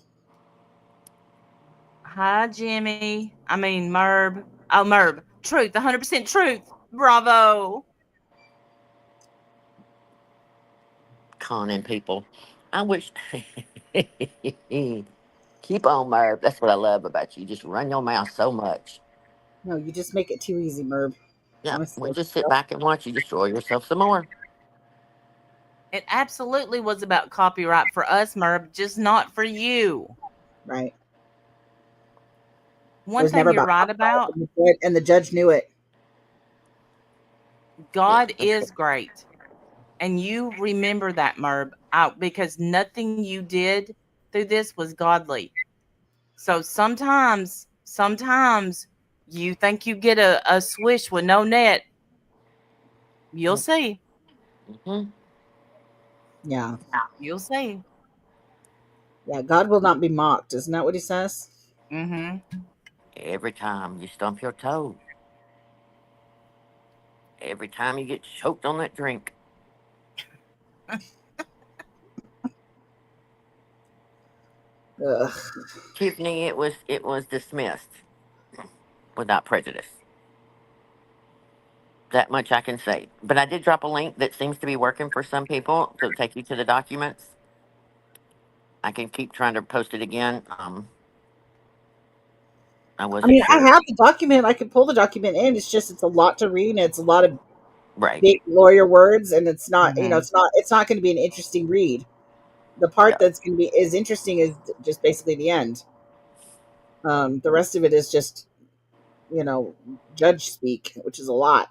Hi, Jimmy. I mean, Merb. Oh, Merb. Truth. 100% truth. Bravo. Conning people. I wish. Keep on, Merv. That's what I love about you. You just run your mouth so much. No, you just make it too easy, Merb. Yeah, honestly. We'll just sit back and watch you destroy yourself some more. It absolutely was about copyright for us, Merb, just not for you. Right. One thing you're right about. And the judge knew it. God is great. And you remember that, Merb, because nothing you did through this was godly. So sometimes you think you get a swish with no net. You'll see. Mm-hmm. Yeah. You'll see. Yeah, God will not be mocked. Isn't that what he says? Mm-hmm. Every time you stump your toe. every time you get choked on that drink. Ugh. Tiffany, it was dismissed without prejudice. That much I can say. But I did drop a link that seems to be working for some people to take you to the documents. I can keep trying to post it again. I wasn't I sure. have the document. I can pull the document in. It's just it's a lot to read, and it's a lot of Right. big lawyer words, and it's not Mhm. it's not going to be an interesting read. The part Yeah. that's going to be is interesting is just basically the end. The rest of it is just judge speak, which is a lot.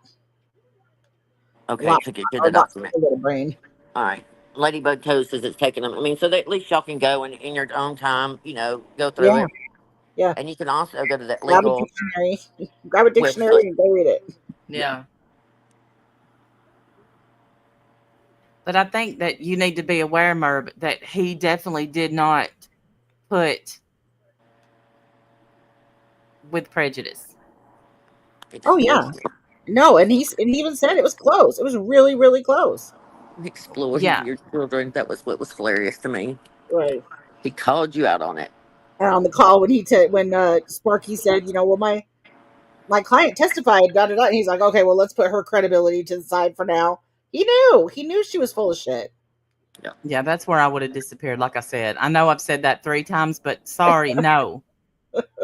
A Okay, lot, to get to a the lot for document. a little brain. All right. Ladybug Toast says it's taking them. I mean, so that at least y'all can go and in your own time, go through Yeah, it. yeah. And you can also go to that Grab a legal dictionary. Grab a dictionary website. and go read it. Yeah. But I think that you need to be aware, Merv, that he definitely did not put with prejudice. Oh yeah. No, and he even said it was close. It was really, really close. Exploiting Yeah. your children. That was what was hilarious to me. Right. He called you out on it. And on the call when Sparky said, well, my client testified, da da da. And he's like, okay, well, let's put her credibility to the side for now. He knew she was full of shit. Yeah, that's where I would have disappeared. Like I said, I know I've said that 3 times, but sorry, no.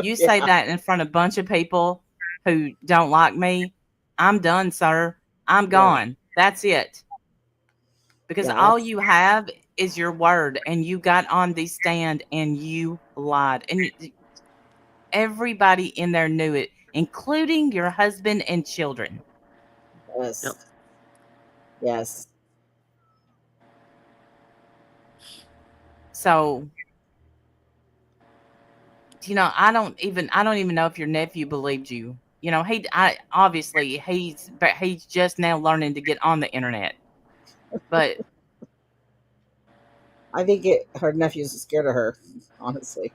You say Yeah. that in front of a bunch of people who don't like me, I'm done, sir. I'm gone. That's it. Because Yeah, all you have is your word, and you got on the stand and you lied. And everybody in there knew it, including your husband and children. yes. Yep. Yes. So, I don't even know if your nephew believed you. Obviously he's just now learning to get on the internet. But I think her nephew's scared of her, honestly.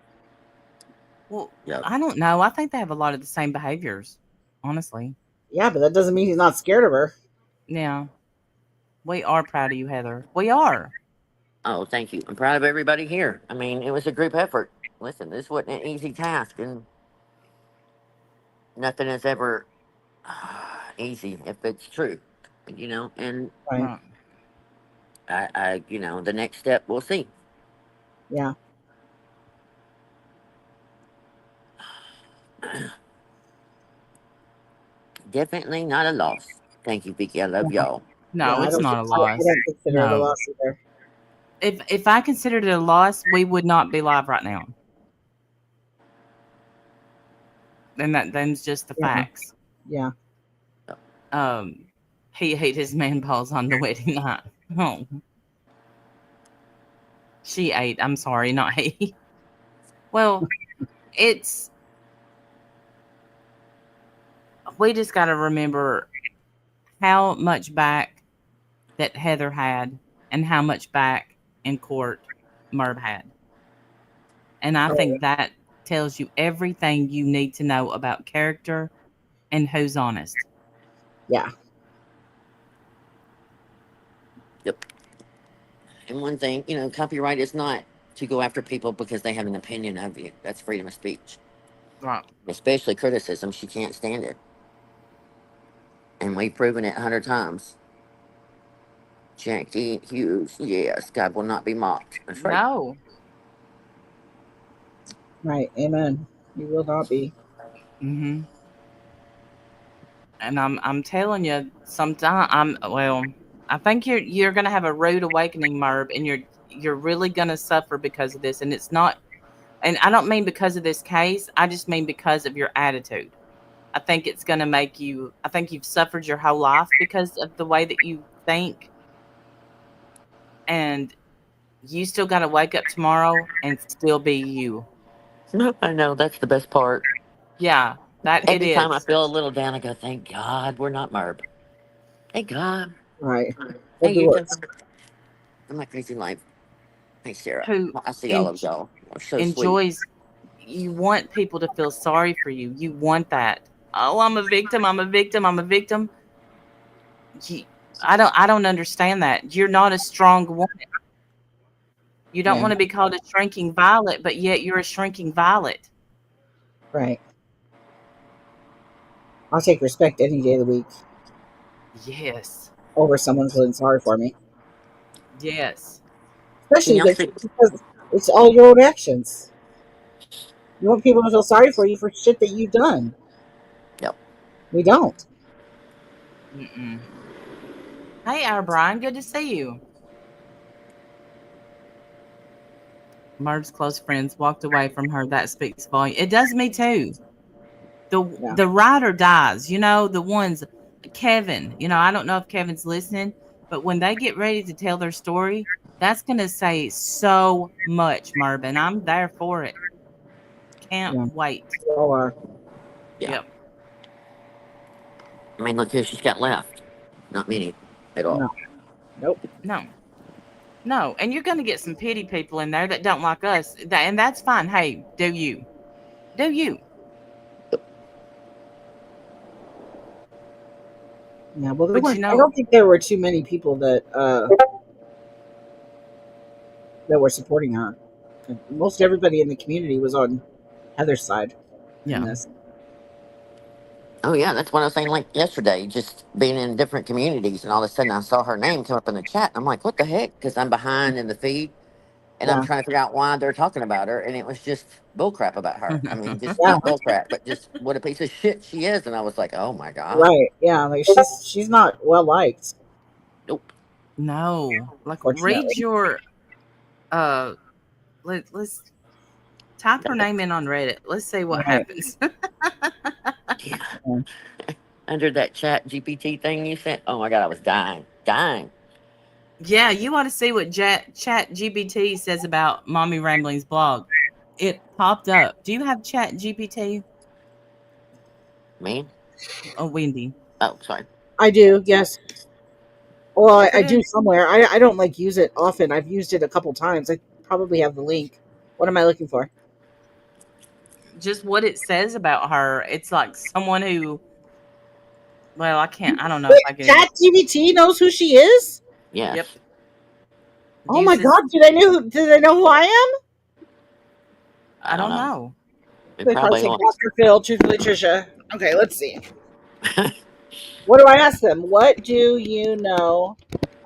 well, Yep. I don't know. I think they have a lot of the same behaviors, honestly. Yeah, but that doesn't mean he's not scared of her. Yeah. We are proud of you, Heather. We are. Oh, thank you. I'm proud of everybody here. I mean, it was a group effort. Listen, this wasn't an easy task, and nothing is ever easy if it's true, And Right. Right. the next step we'll see. Yeah. Definitely not a loss. Thank you, Vicky. I love y'all. No, I it's don't not a I loss. don't consider it a No. loss either. If I considered it a loss, we would not be live right now. And them's just the facts. Yeah. He ate his man balls on the wedding night. Oh. She ate. I'm sorry, not he. Well, we just got to remember how much back that Heather had and how much back in court Merv had. And I think that tells you everything you need to know about character and who's honest. Yeah. Yep. And one thing, copyright is not to go after people because they have an opinion of you. That's freedom of speech. Right. Especially criticism. She can't stand it. And we've proven it 100 times. Jackie Hughes, yes, God will not be mocked. That's right. No. Right. Amen. You will not be. Mm-hmm. And I'm telling you, sometime I think you're gonna have a rude awakening, Merv, and you're really gonna suffer because of this. And it's not, and I don't mean because of this case. I just mean because of your attitude. I think it's gonna make you. I think you've suffered your whole life because of the way that you think, and you still got to wake up tomorrow and still be you. I know, that's the best part. Yeah, that it Every time I is. feel a little down, I go, thank God we're not Merb. Thank God. Right. Hey, you Worse. can. I'm my crazy life. Hey, Sarah. Who I see all of y'all. You're so sweet. enjoys. You want people to feel sorry for you. You want that. Oh, I'm a victim. I'm a victim. I'm a victim. I don't understand that. You're not a strong woman. You don't want to be called a shrinking violet, but yet you're a shrinking violet. Right. I'll take respect any day of the week. Yes. Over someone feeling sorry for me. Yes. Especially because it's all your own actions. You want people to feel sorry for you for shit that you've done. Yep. We don't. Mm-mm. Hey, our Brian, good to see you. Marv's close friends walked away from her. That speaks volume. It does me too. The ride or dies, the ones, Kevin, I don't know if Kevin's listening, but when they get ready to tell their story, that's going to say so much, Marvin. I'm there for it. Can't wait. We all are. Yeah. Yep. I mean, look who she's got left. Not many at all. No. Nope. No. And you're going to get some pity people in there that don't like us. And that's fine. Hey, do you. Yeah, well, I don't think there were too many people that were supporting her. Most everybody in the community was on Heather's side. Yeah. Oh yeah, that's what I was saying. Like yesterday, just being in different communities, and all of a sudden I saw her name come up in the chat. I'm like, what the heck? Because I'm behind in the feed, and I'm trying to figure out why they're talking about her, and it was just bullcrap about her. I mean, just not bullcrap, but just what a piece of shit she is. And I was like, oh my god. Right? Yeah, like she's not well liked. Nope. No, like read your let's type her name in on Reddit. Let's see what happens. Yeah. Under that Chat GPT thing you sent, oh my god, I was dying. Yeah, you want to see what Chat GPT says about Mommy Rambling's blog. It popped up. Do you have Chat GPT? Me? Oh, Wendy. Oh, sorry. I do, yes. Well, I do somewhere. I don't use it often. I've used it a couple times. I probably have the link. What am I looking for? Just what it says about her. It's like someone who, well, I don't know if I can. Chat GPT knows who she is? Yes. Yep. Oh my god, do they know who I am? I don't know. They probably say Dr. Phil, truthfully Trisha. Okay, let's see. What do I ask them? What do you know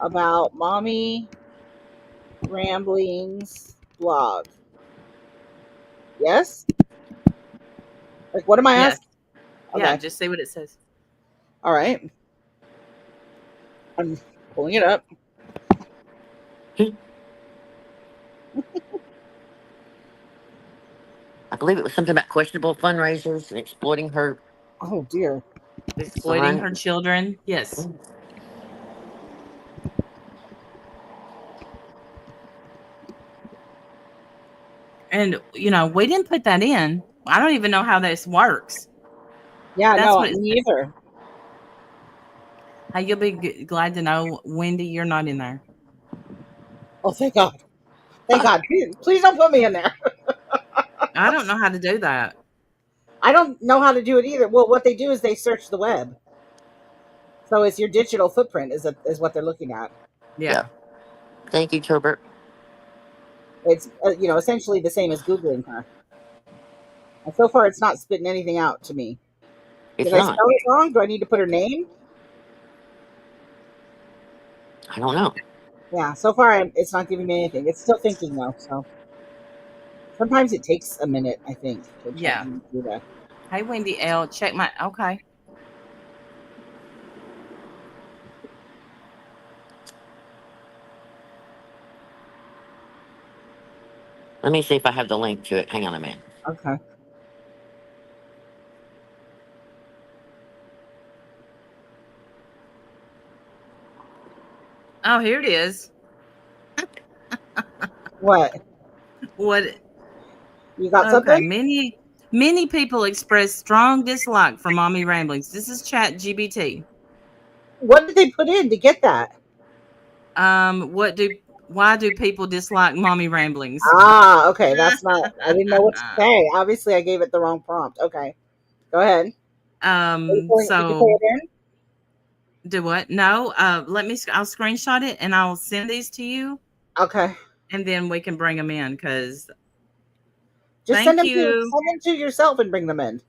about Mommy Rambling's blog? Yes? Like, what am I asking? Okay. Yeah, just see what it says. All right. I'm pulling it up. I believe it was something about questionable fundraisers and exploiting her. Oh dear. Exploiting her children. Yes. And, we didn't put that in. I don't even know how this works. Yeah, no, me either. Hey, you'll be glad to know, Wendy, you're not in there. Oh, thank God. Thank God. Please don't put me in there. I don't know how to do that. I don't know how to do it either. Well, what they do is they search the web. So it's your digital footprint is what they're looking at. Yeah. Thank you, Turbert. It's essentially the same as Googling her. And so far, it's not spitting anything out to me. Did I spell it wrong? Do I need to put her name? I don't know. Yeah, so far it's not giving me anything. It's still thinking though. So sometimes it takes a minute, I think. To do that. Hey, Wendy L, check my okay. Let me see if I have the link to it. Hang on a minute. Okay. Oh, here it is. What? You got something? Many people express strong dislike for Mommy Ramblings. This is Chat GPT. What did they put in to get that? Why do people dislike Mommy Ramblings? Ah, okay. That's not, I didn't know what to say. Obviously, I gave it the wrong prompt. Okay. Go ahead. So, did you put it in? Do what? No. Let me. I'll screenshot it and I'll send these to you. Okay. And then we can bring them in because. Just send them to yourself and bring them in.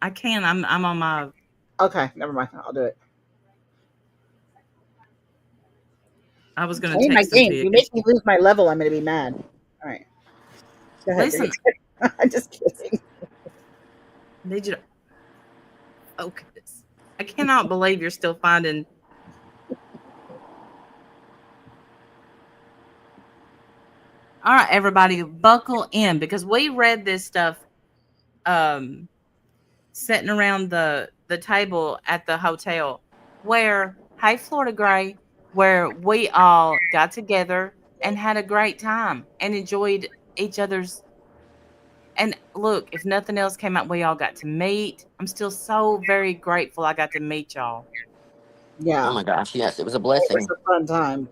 I can. I'm on my. Okay, never mind. I'll do it. I was going to text my game. If you make me lose my level, I'm going to be mad. All right. Go ahead. Listen, I'm just kidding. Need you to. Okay. I cannot believe you're still finding. All right, everybody, buckle in because we read this stuff sitting around the table at the hotel where, hey, Florida Gray, where we all got together and had a great time and enjoyed each other's. And look, if nothing else came out, we all got to meet. I'm still so very grateful I got to meet y'all. Yeah. Oh my gosh, yes, it was a blessing. It was a fun time.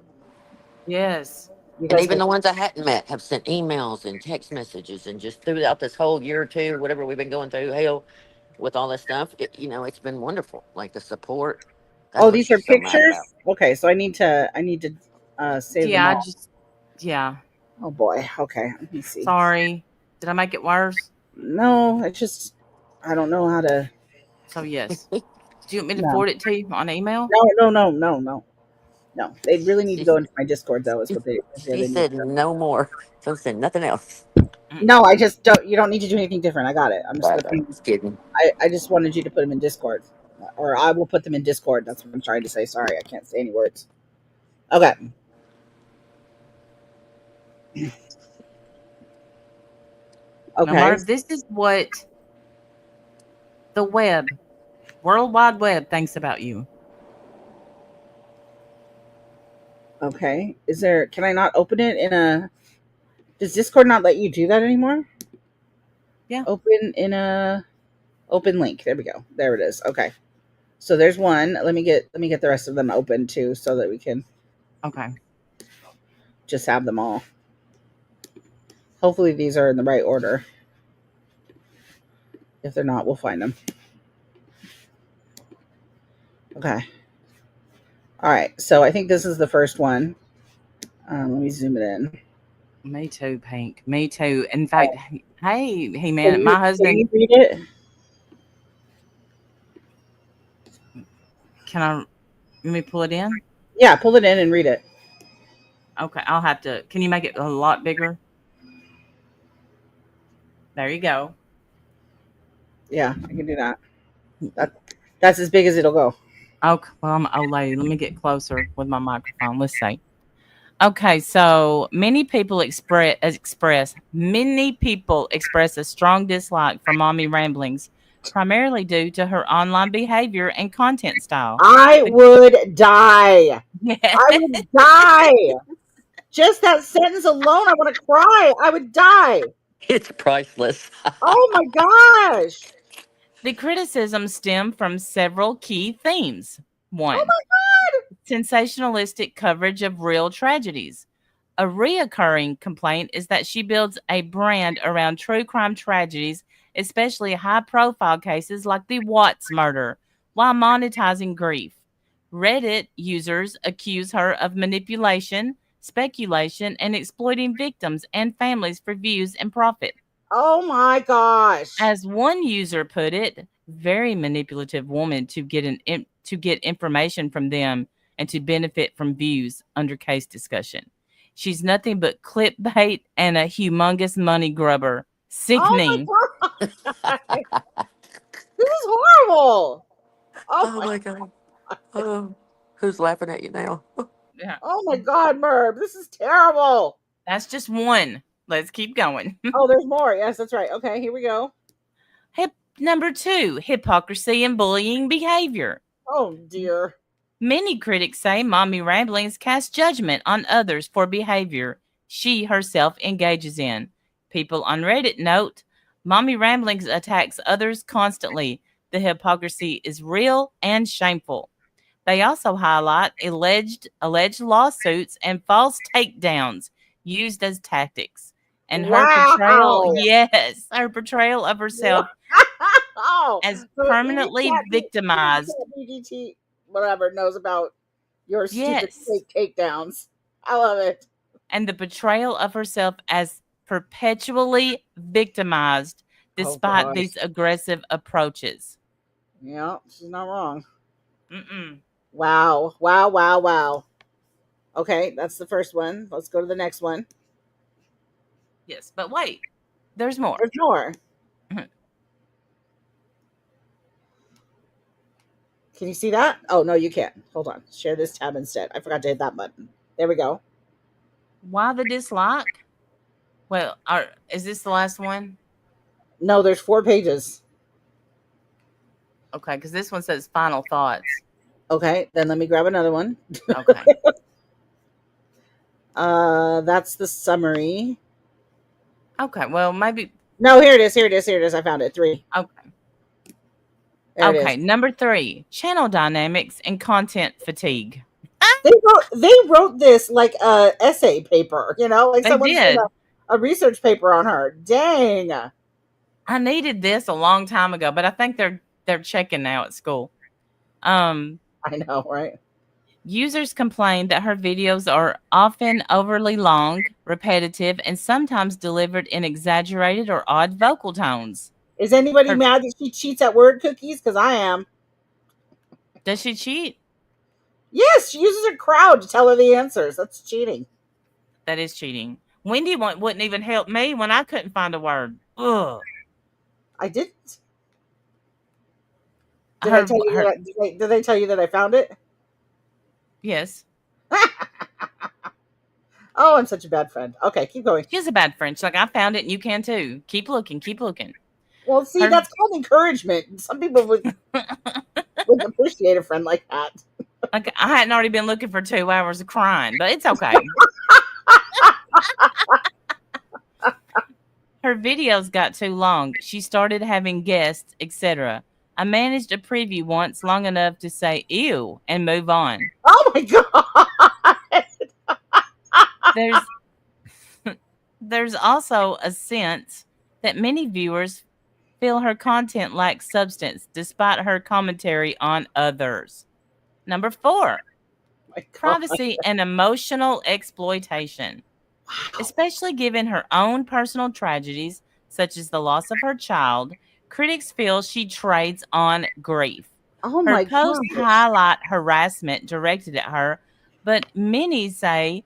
Yes. And even the ones I hadn't met have sent emails and text messages, and just throughout this whole year or two, whatever we've been going through, hell, with all this stuff, it's been wonderful. Like the support. Oh, these are pictures. Okay, so I need to save them all. Yeah. Oh boy. Okay, let me see. Sorry, did I make it worse? No, I don't know how to. So yes. Do you want me to forward it to you on email? No. They really need to go into my Discord, though. Is what they said. No more. So send nothing else. No, I just don't. You don't need to do anything different. I got it. I'm just kidding. I just wanted you to put them in Discord, or I will put them in Discord. That's what I'm trying to say. Sorry, I can't say any words. Okay. Okay. Now, Marv, this is what the World Wide Web thinks about you. Okay. Can I not open it in a... Does Discord not let you do that anymore? Yeah. Open in a... Open link. There we go. There it is. Okay. So there's one. Let me get the rest of them open too so that we can... Okay. Just have them all. Hopefully these are in the right order. If they're not, we'll find them. Okay. All right. So I think this is the first one. Let me zoom it in. Me too, Pink. Me too. In fact, hey, man, my husband. Can you read it? Let me pull it in? Yeah, pull it in and read it. Okay, I'll have to. Can you make it a lot bigger? There you go. Yeah, I can do that. That's as big as it'll go. Okay, well, I'm old lady. Let me get closer with my microphone. Let's see. Okay, so many people express a strong dislike for Mommy Ramblings, primarily due to her online behavior and content style. I would die. Yeah. I would die. Just that sentence alone, I want to cry. I would die. It's priceless. Oh my gosh. The criticisms stem from several key themes. One, oh my God, sensationalistic coverage of real tragedies. A reoccurring complaint is that she builds a brand around true crime tragedies, especially high-profile cases like the Watts murder, while monetizing grief. Reddit users accuse her of manipulation, speculation, and exploiting victims and families for views and profit. Oh my gosh. As one user put it, very manipulative woman to get information from them and to benefit from views under case discussion. She's nothing but clickbait and a humongous money grubber. Sickening. Oh my God. This is horrible. Oh my God. Oh, who's laughing at you now? Yeah. Oh my God, Merv, this is terrible. That's just one. Let's keep going. Oh, there's more. Yes, that's right. Okay, here we go. Number 2, hypocrisy and bullying behavior. Oh, dear. Many critics say Mommy Ramblings cast judgment on others for behavior she herself engages in. People on Reddit note, Mommy Ramblings attacks others constantly. The hypocrisy is real and shameful. They also highlight alleged lawsuits and false takedowns used as tactics. And her portrayal of herself as permanently victimized. whatever knows about your stupid takedowns. I love it. And the portrayal of herself as perpetually victimized despite these aggressive approaches. Yeah, she's not wrong. Mm-mm. Wow. Wow, wow, wow. Okay, that's the first one. Let's go to the next one. Yes, but wait. There's more. There's more. Mhm. Can you see that? Oh, no, you can't. Hold on. Share this tab instead. I forgot to hit that button. There we go. Why the dislike? Well, is this the last one? No, there's 4 pages. Okay, because this one says final thoughts. Okay, then let me grab another one. Okay. That's the summary. Okay, well, maybe. No, here it is. Here it is. Here it is. I found it. 3. Okay. There okay, number 3, channel dynamics and content fatigue. They wrote this like a essay paper, like someone did a research paper on her. Dang. I needed this a long time ago, but I think they're checking now at school. I know, right? Users complain that her videos are often overly long, repetitive, and sometimes delivered in exaggerated or odd vocal tones. Is anybody mad that she cheats at word cookies? Because I am. Does she cheat? Yes, she uses her crowd to tell her the answers. That's cheating. That is cheating. Wendy wouldn't even help me when I couldn't find a word. Ugh. I didn't. Did they tell you that I found it? Yes. Oh, I'm such a bad friend. Okay, keep going. She's a bad friend. She's like, I found it and you can too. Keep looking. Keep looking. Well, see, that's called encouragement. Some people would appreciate a friend like that. Like, I hadn't already been looking for 2 hours of crying, but it's okay. Her videos got too long. She started having guests, etc. I managed a preview once long enough to say ew and move on. Oh my God. There's also a sense that many viewers feel her content lacks substance despite her commentary on others. Number 4, privacy and emotional exploitation. Wow. Especially given her own personal tragedies, such as the loss of her child, critics feel she trades on grief. Oh my God. Her posts highlight harassment directed at her, but many say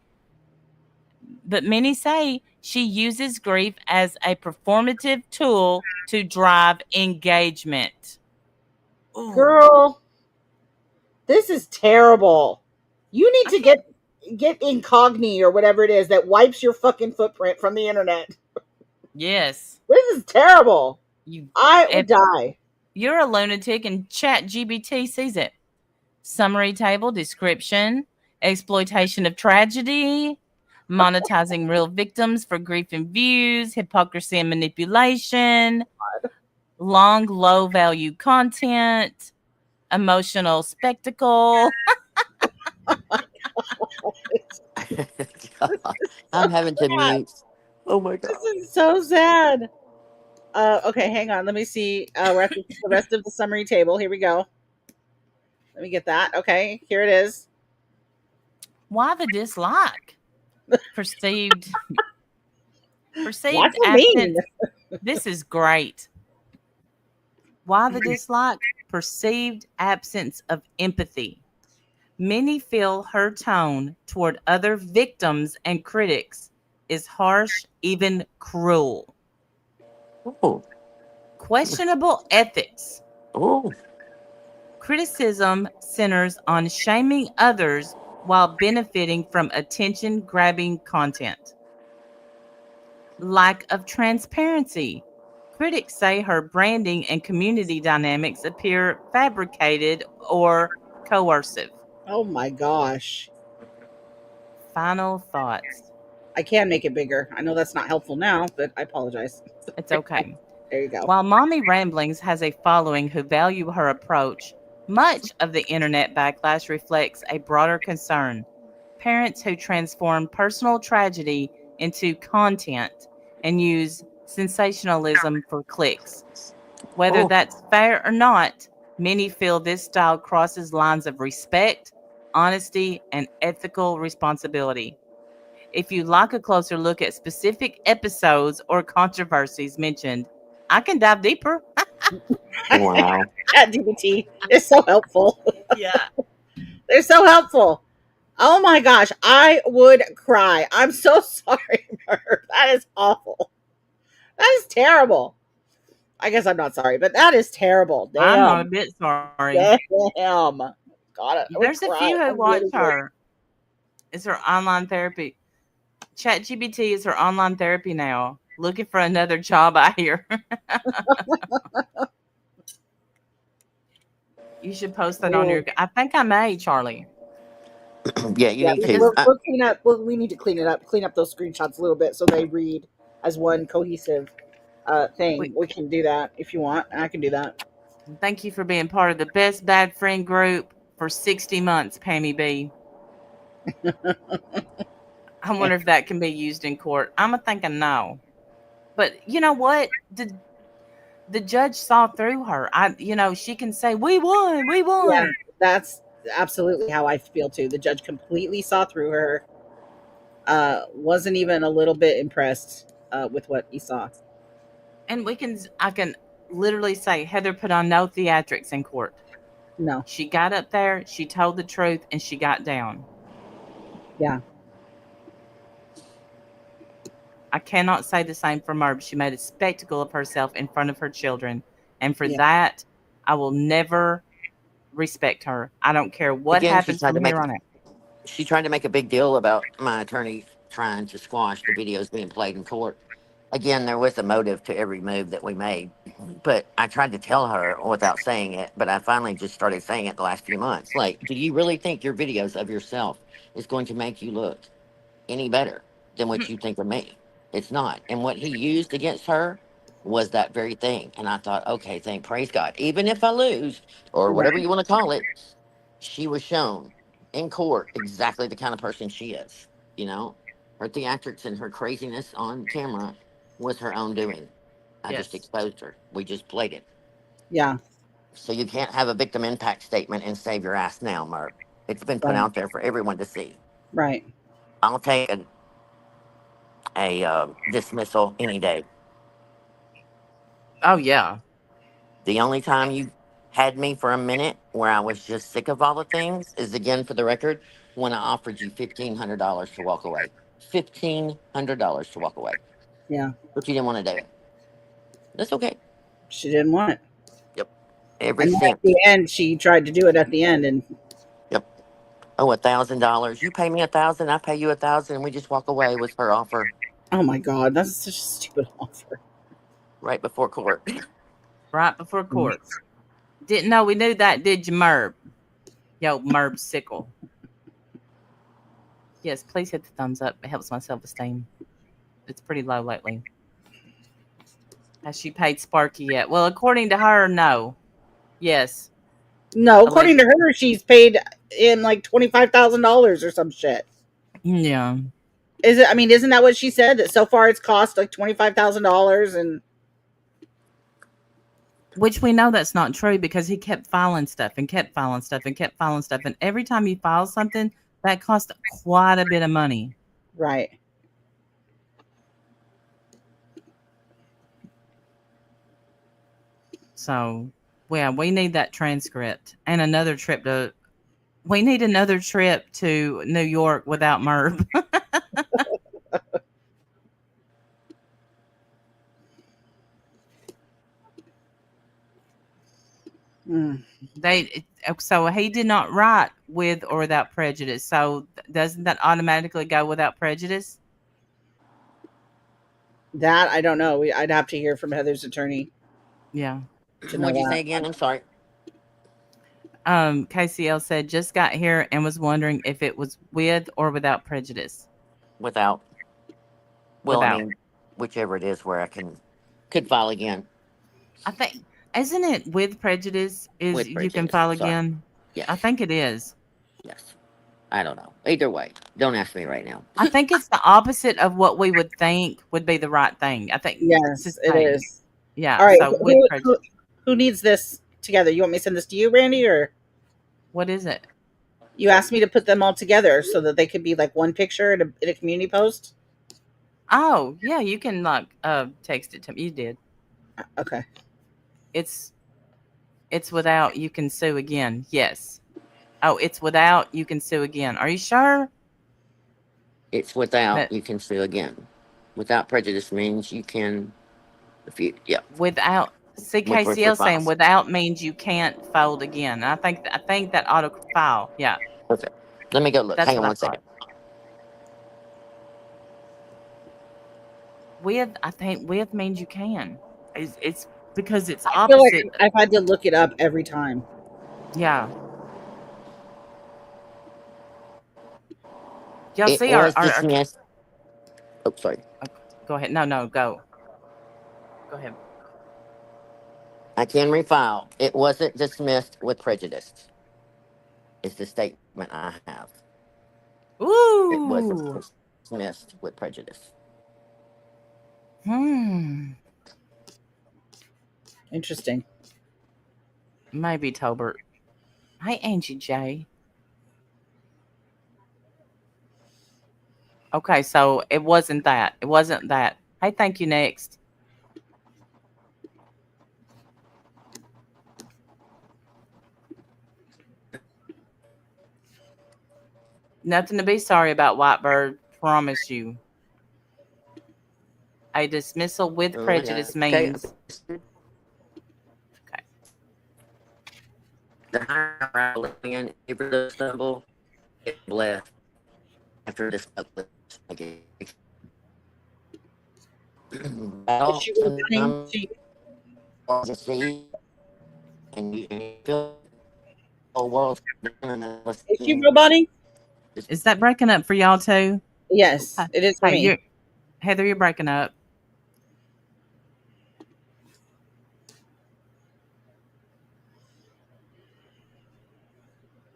she uses grief as a performative tool to drive engagement. Ooh. Girl, this is terrible. You need to get Incogni or whatever it is that wipes your fucking footprint from the internet. Yes. This is terrible. I would die. You're a lunatic and ChatGPT sees it. Summary table, description, exploitation of tragedy, monetizing real victims for grief and views, hypocrisy and manipulation, long, low-value content, emotional spectacle. I'm having to mute. Oh my God. This is so sad. Okay, hang on. Let me see. We're at the rest of the summary table. Here we go. Let me get that. Okay, here it is. Why the dislike? Perceived absence. This is great. Why the dislike? Perceived absence of empathy. Many feel her tone toward other victims and critics is harsh, even cruel. Oh. Questionable ethics. Oh. Criticism centers on shaming others while benefiting from attention-grabbing content. Lack of transparency. Critics say her branding and community dynamics appear fabricated or coercive. Oh my gosh. Final thoughts. I can make it bigger. I know that's not helpful now, but I apologize. It's okay. There you go. While Mommy Ramblings has a following who value her approach, much of the internet backlash reflects a broader concern. Parents who transform personal tragedy into content and use sensationalism for clicks. Whether that's fair or not, Many feel this style crosses lines of respect, honesty, and ethical responsibility. If you'd like a closer look at specific episodes or controversies mentioned, I can dive deeper. Wow. ChatGPT is so helpful. Yeah. They're so helpful. Oh my gosh, I would cry. I'm so sorry, Merv. That is awful. That is terrible. I guess I'm not sorry, but that is terrible. I'm not a Damn. bit sorry. Damn. God, I would There's a cry. few who I'm watch really her. It's her online therapy. ChatGPT is her online therapy now. Looking for another job, I hear. You should post that on your. I think I may, Charlie. Yeah, you Yeah, need to. we'll clean up. We need to clean it up. Clean up those screenshots a little bit so they read as one cohesive thing. We can do that if you want. I can do that. Thank you for being part of the best bad friend group for 60 months, Pammy B. I wonder if that can be used in court. I'm thinking no. But you know what? The judge saw through her. She can say, we won. Yeah, that's absolutely how I feel too. The judge completely saw through her. Wasn't even a little bit impressed with what he saw. And I can literally say Heather put on no theatrics in court. No. She got up there, she told the truth, and she got down. Yeah. I cannot say the same for Merv. She made a spectacle of herself in front of her children. And for that, I will never respect her. I don't care what happens from here on out. She tried to make a big deal about my attorney trying to squash the videos being played in court. Again, there was a motive to every move that we made. But I tried to tell her without saying it, but I finally just started saying it the last few months. Like, do you really think your videos of yourself is going to make you look any better than what you think of me? It's not. And what he used against her was that very thing. And I thought, okay, thank praise God. Even if I lose, or whatever you want to call it, she was shown in court exactly the kind of person she is. You know, her theatrics and her craziness on camera was her own doing. I just exposed her. We just played it. Yeah. So you can't have a victim impact statement and save your ass now, Merv. It's been put out there for everyone to see. Right. I'll take a dismissal any day. Oh, yeah. The only time you had me for a minute where I was just sick of all the things is, again, for the record, when I offered you $1,500 to walk away. $1,500 to walk away. Yeah. But you didn't want to do it. That's okay. She didn't want it. Yep. At the end, she tried to do it at the end, and yep. Oh, $1,000. You pay me $1,000, I pay you $1,000, and we just walk away with her offer. Oh my God, that's such a stupid offer. Right before court. Right before court. Didn't know we knew that, did you, Merv? Yo, Merv Sickle. Yes, please hit the thumbs up. It helps my self-esteem. It's pretty low lately. Has she paid Sparky yet? Well, according to her, no. Yes. No, according to her, she's paid in like $25,000 or some shit. Yeah. Isn't that what she said? That so far it's cost like $25,000 and. Which we know that's not true because he kept filing stuff and kept filing stuff and kept filing stuff. And every time he files something, that cost quite a bit of money. Right. So, yeah, we need that transcript and another trip to. We need another trip to New York without Merv. So he did not write with or without prejudice. So doesn't that automatically go without prejudice? That I don't know. I'd have to hear from Heather's attorney. Yeah. What'd you say again? I'm sorry. KCL said just got here and was wondering if it was with or without prejudice. Without. Well, I mean, whichever it is where I could file again. I think, isn't it with prejudice? You can file again? Yes. I think it is. Yes. I don't know. Either way, don't ask me right now. I think it's the opposite of what we would think would be the right thing. I think. Yes, it is. Yeah. All right. So who needs this together. You want me to send this to you, Randy, or what is it? You asked me to put them all together so that they could be like one picture in a community post. Oh, yeah, you can like text it to me. You did. Okay. It's without you can sue again. Yes. Oh, it's without you can sue again. Are you sure? It's without you can sue again. Without prejudice means you can, if you, yeah. Without, see, KCL saying without means you can't file again. I think that auto file. Yeah. Perfect. Let me go look. Hang on one second. I think with means you can. It's because it's opposite. I feel like I've had to look it up every time. Yeah. Y'all see our oh, sorry. Go ahead. No, go. Go ahead. I can refile. It wasn't dismissed with prejudice. It's the statement I have. Ooh. It wasn't dismissed with prejudice. Interesting. Maybe Tolbert. Hi, Angie J. Okay, so it wasn't that. It wasn't that. Hey, thank you. Next. Nothing to be sorry about, Whitebird. Promise you. A dismissal with prejudice means. Okay. The higher living in every symbol is left after this again. And you feel the world. Is she roboting? Is that breaking up for y'all too? Yes, it is for me. Heather, you're breaking up.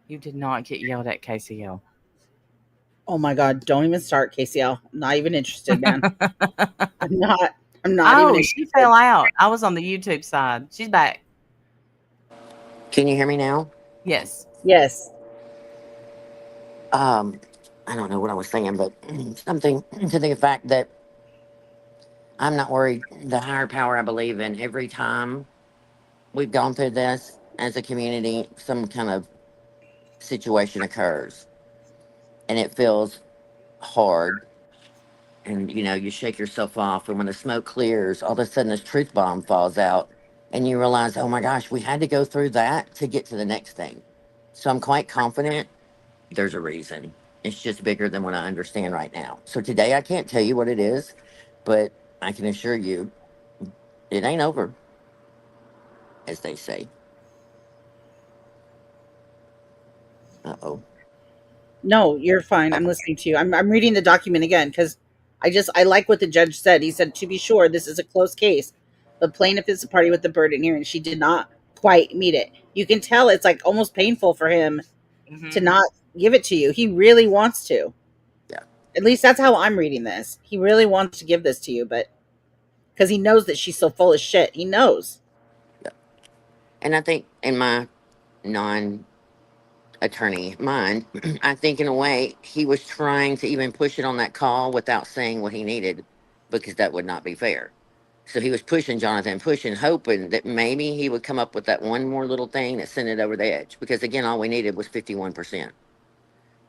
You did not get yelled at, KCL. Oh my God! Don't even start, KCL. I'm not even interested, man. I'm not even interested. She fell out. I was on the YouTube side. She's back. Can you hear me now? Yes. Yes. I don't know what I was saying, but something to the fact that I'm not worried. The higher power I believe in, every time we've gone through this as a community, some kind of situation occurs and it feels hard. And, you shake yourself off. And when the smoke clears, all of a sudden this truth bomb falls out. And you realize, oh my gosh, we had to go through that to get to the next thing. So I'm quite confident there's a reason. It's just bigger than what I understand right now. So today I can't tell you what it is, but I can assure you it ain't over, as they say. Uh-oh. No, you're fine. I'm listening to you. I'm reading the document again because I like what the judge said. He said, to be sure, this is a close case. The plaintiff is the party with the burden here, and she did not quite meet it. You can tell it's like almost painful for him to not give it to you. He really wants to. Yeah. At least that's how I'm reading this. He really wants to give this to you, but because he knows that she's so full of shit. He knows. Yeah. And I think in my non-attorney mind, I think in a way he was trying to even push it on that call without saying what he needed, because that would not be fair. So he was pushing Jonathan, hoping that maybe he would come up with that one more little thing that sent it over the edge. Because again, all we needed was 51%.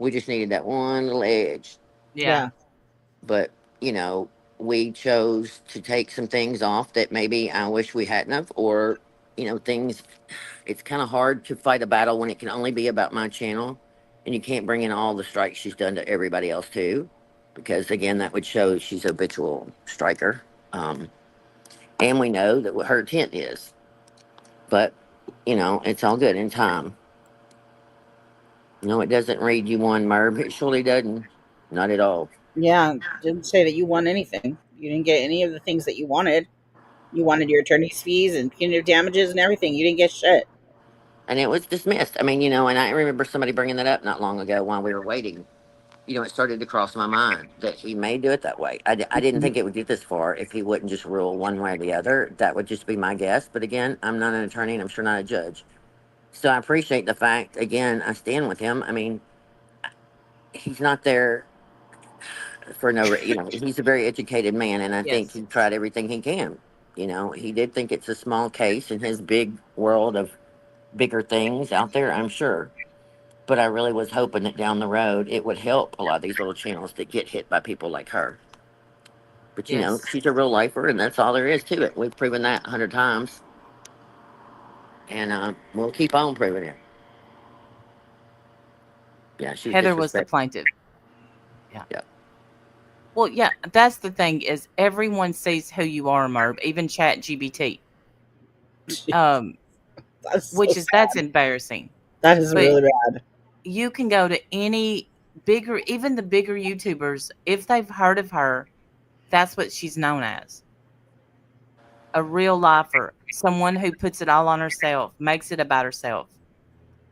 We just needed that one little edge. Yeah. But, we chose to take some things off that maybe I wish we hadn't have, or, things. It's kind of hard to fight a battle when it can only be about my channel, and you can't bring in all the strikes she's done to everybody else too, because again, that would show she's a habitual striker. And we know that what her intent is. But, it's all good in time. No, it doesn't read you won, Merv. It surely doesn't. Not at all. Yeah, didn't say that you won anything. You didn't get any of the things that you wanted. You wanted your attorney's fees and punitive damages and everything. You didn't get shit. And it was dismissed. I mean, and I remember somebody bringing that up not long ago while we were waiting. it started to cross my mind that he may do it that way. I didn't think it would get this far if he wouldn't just rule one way or the other. That would just be my guess. But again, I'm not an attorney and I'm sure not a judge. So I appreciate the fact, again, I stand with him. I mean, he's not there for no reason. He's a very educated man, and I think he tried everything he can. He did think it's a small case in his big world of bigger things out there, I'm sure. But I really was hoping that down the road it would help a lot of these little channels that get hit by people like her. But she's a real lifer, and that's all there is to it. We've proven that 100 times, and we'll keep on proving it. Yeah, Heather was the plaintiff. Yeah. Well, yeah, that's the thing is everyone sees who you are, Merv, even ChatGPT. That's embarrassing. That is really bad. You can go to any bigger, even the bigger YouTubers, if they've heard of her, that's what she's known as. A real lifer, someone who puts it all on herself, makes it about herself.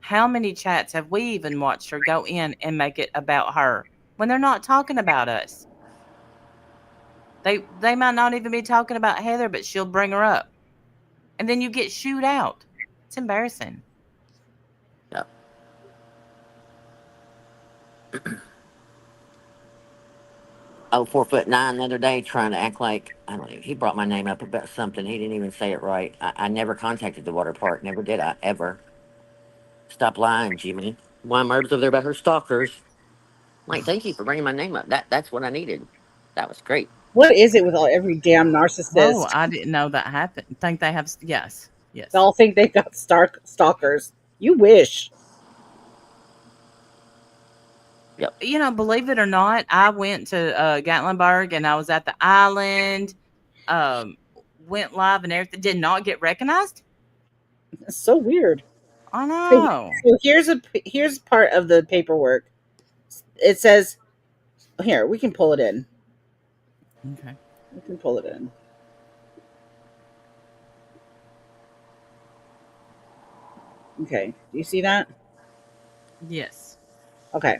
How many chats have we even watched her go in and make it about her when they're not talking about us? They might not even be talking about Heather, but she'll bring her up. And then you get shooed out. It's embarrassing. Yeah. Oh, 4'9" the other day trying to act like, I don't know, he brought my name up about something. He didn't even say it right. I never contacted the water park. Never did I, ever. Stop lying, Jimmy. Why Merv's over there about her stalkers? Like, thank you for bringing my name up. That's what I needed. That was great. What is it with every damn narcissist? Oh, I didn't know that happened. Think they have? Yes. They all think they got stalkers. You wish. Yep. Believe it or not, I went to Gatlinburg and I was at the island. Went live and everything. Did not get recognized. It's so weird. I know. So here's part of the paperwork. It says, here, we can pull it in. Okay. We can pull it in. Okay. Do you see that? Yes. Okay.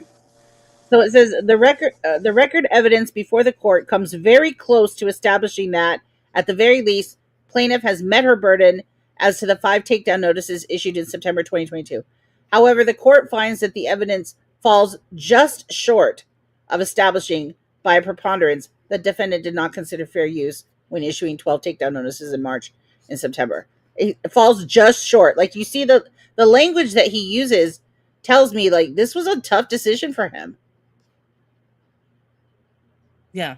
So it says the record evidence before the court comes very close to establishing that, at the very least, plaintiff has met her burden as to the 5 takedown notices issued in September 2022. However, the court finds that the evidence falls just short of establishing by a preponderance that defendant did not consider fair use when issuing 12 takedown notices in March and September. It falls just short. Like, you see the language that he uses tells me, like, this was a tough decision for him. Yeah.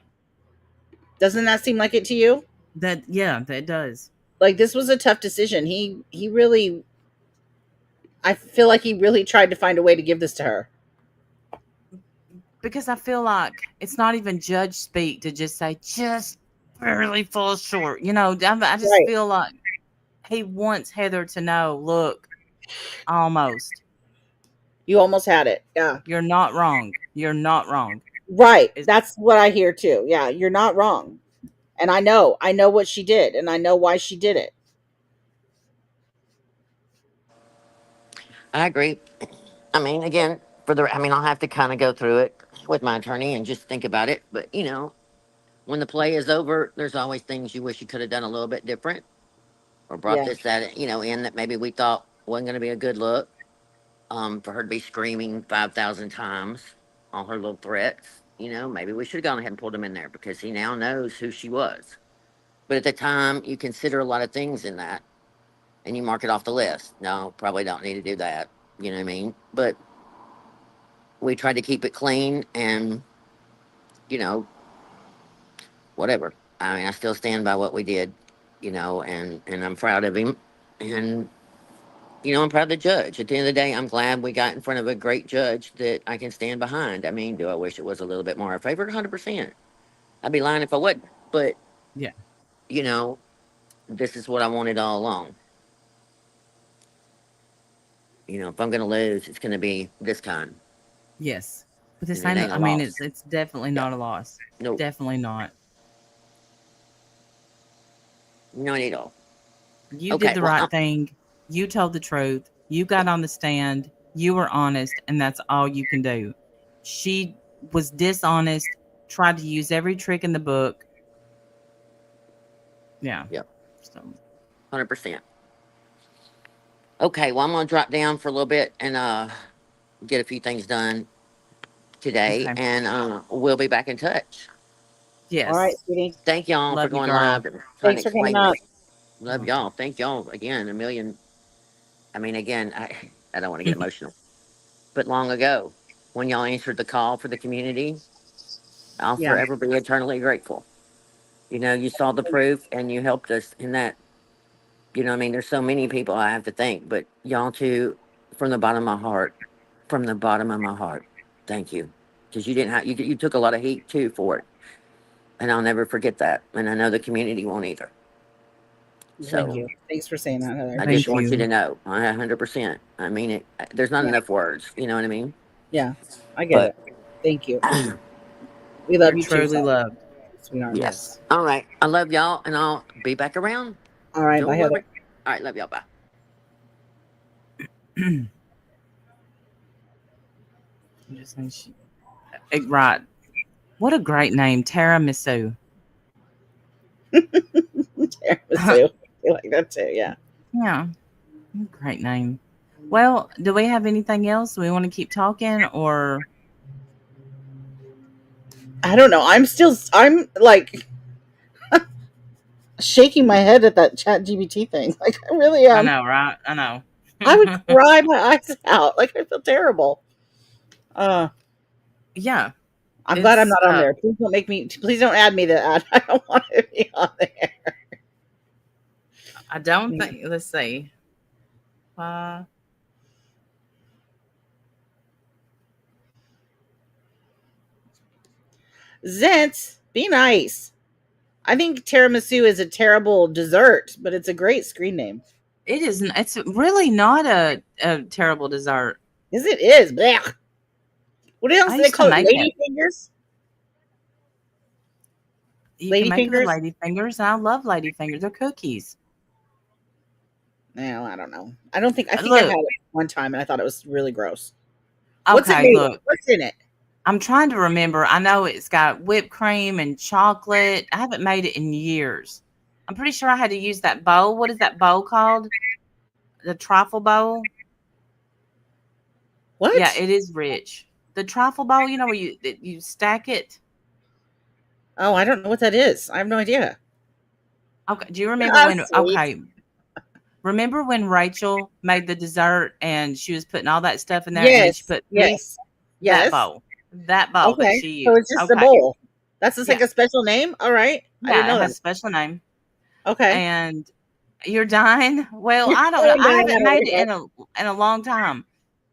Doesn't that seem like it to you? That does. Like, this was a tough decision. He really, I feel like he really tried to find a way to give this to her. Because I feel like it's not even judge speak to just say, just barely falls short. I just feel like he wants Heather to know, look, almost. You almost had it. Yeah. You're not wrong. You're not wrong. Right. That's what I hear too. Yeah, you're not wrong. And I know what she did, and I know why she did it. I agree. I mean, again, I'll have to kind of go through it with my attorney and just think about it. But, when the play is over, there's always things you wish you could have done a little bit different or brought in that maybe we thought wasn't going to be a good look. For her to be screaming 5,000 times, all her little threats, maybe we should have gone ahead and pulled him in there because he now knows who she was. But at the time, you consider a lot of things in that and you mark it off the list. No, probably don't need to do that. You know what I mean? But we tried to keep it clean and, whatever. I mean, I still stand by what we did, and I'm proud of him. And, I'm proud of the judge. At the end of the day, I'm glad we got in front of a great judge that I can stand behind. I mean, do I wish it was a little bit more in favor? 100%. I'd be lying if I wouldn't. But, yeah, this is what I wanted all along. If I'm going to lose, it's going to be this time. Yes. But this ain't, I mean, it's definitely not a loss. No. Definitely not. Not at all. You did the right thing. You told the truth. You got on the stand. You were honest, and that's all you can do. She was dishonest, tried to use every trick in the book. Yeah. Yep. So 100%. Okay, well, I'm going to drop down for a little bit and get a few things done today, okay. and we'll be back in touch. Yes. All right, sweetie. Thank y'all Love for you, going girl. live and trying Thanks to for coming explain up. this. Love y'all. Thank y'all again. A million. I mean, again, I don't want to get emotional, but long ago, when y'all answered the call for the community, I'll Yeah. forever be eternally grateful. You know, you saw the proof and you helped us in that. You know, what I mean, there's so many people I have to thank, but y'all too, from the bottom of my heart, thank you, because you didn't have you took a lot of heat too for it, and I'll never forget that, and I know the community won't either. Thank So you. Thanks for saying that, Heather. I Thank just want you you. to know, 100%. I mean it. There's not Yeah. enough words. You know what I mean? Yeah. I get But it. Thank you. We love You're you too, truly son. loved. Sweetheart. yes. Yes. All right. I love y'all, and I'll be back around. All right. Bye, Don't Heather. worry. All right. Love y'all. Bye. Just think right. What a great name, Tiramisu. Tiramisu. I like that too. Yeah. Yeah, great name. Well, do we have anything else? Do we want to keep talking, or I don't know. I'm like shaking my head at that chat GBT thing. Like, I really I am. know, right? I know. I would cry my eyes out. Like, I feel terrible. Yeah, I'm glad I'm it's not on there. Please don't add me to that. I don't want to be on there. I don't think. Let's see. Zentz, be nice. I think tiramisu is a terrible dessert, but it's a great screen name. It is. It's really not a terrible dessert. Yes, it is. Blech. What else I do they used to call it? make Lady it. fingers? You can Lady make it with fingers? lady fingers. I love lady fingers. They're cookies. No, I don't know. I think I Look, had it one time and I thought it was really gross. What's it okay, made of? look. What's in it? I'm trying to remember. I know it's got whipped cream and chocolate. I haven't made it in years. I'm pretty sure I had to use that bowl. What is that bowl called? The trifle bowl? What? Yeah, it is rich. The trifle bowl, you know, where you stack it. Oh, I don't know what that is. I have no idea. Okay. Do you remember Ah, when? sweet. Okay. Remember when Rachel made the dessert and she was putting all that stuff in there, and then she Yes. put Yes. that Yes. bowl, that Okay. she So used. it's just a Okay. bowl. That's just like Yeah. a special name? All right. I didn't Yeah. know It has that. a special name. Okay. And you're dying. Well, You're I don't know. dying I over haven't made it here. in a long time.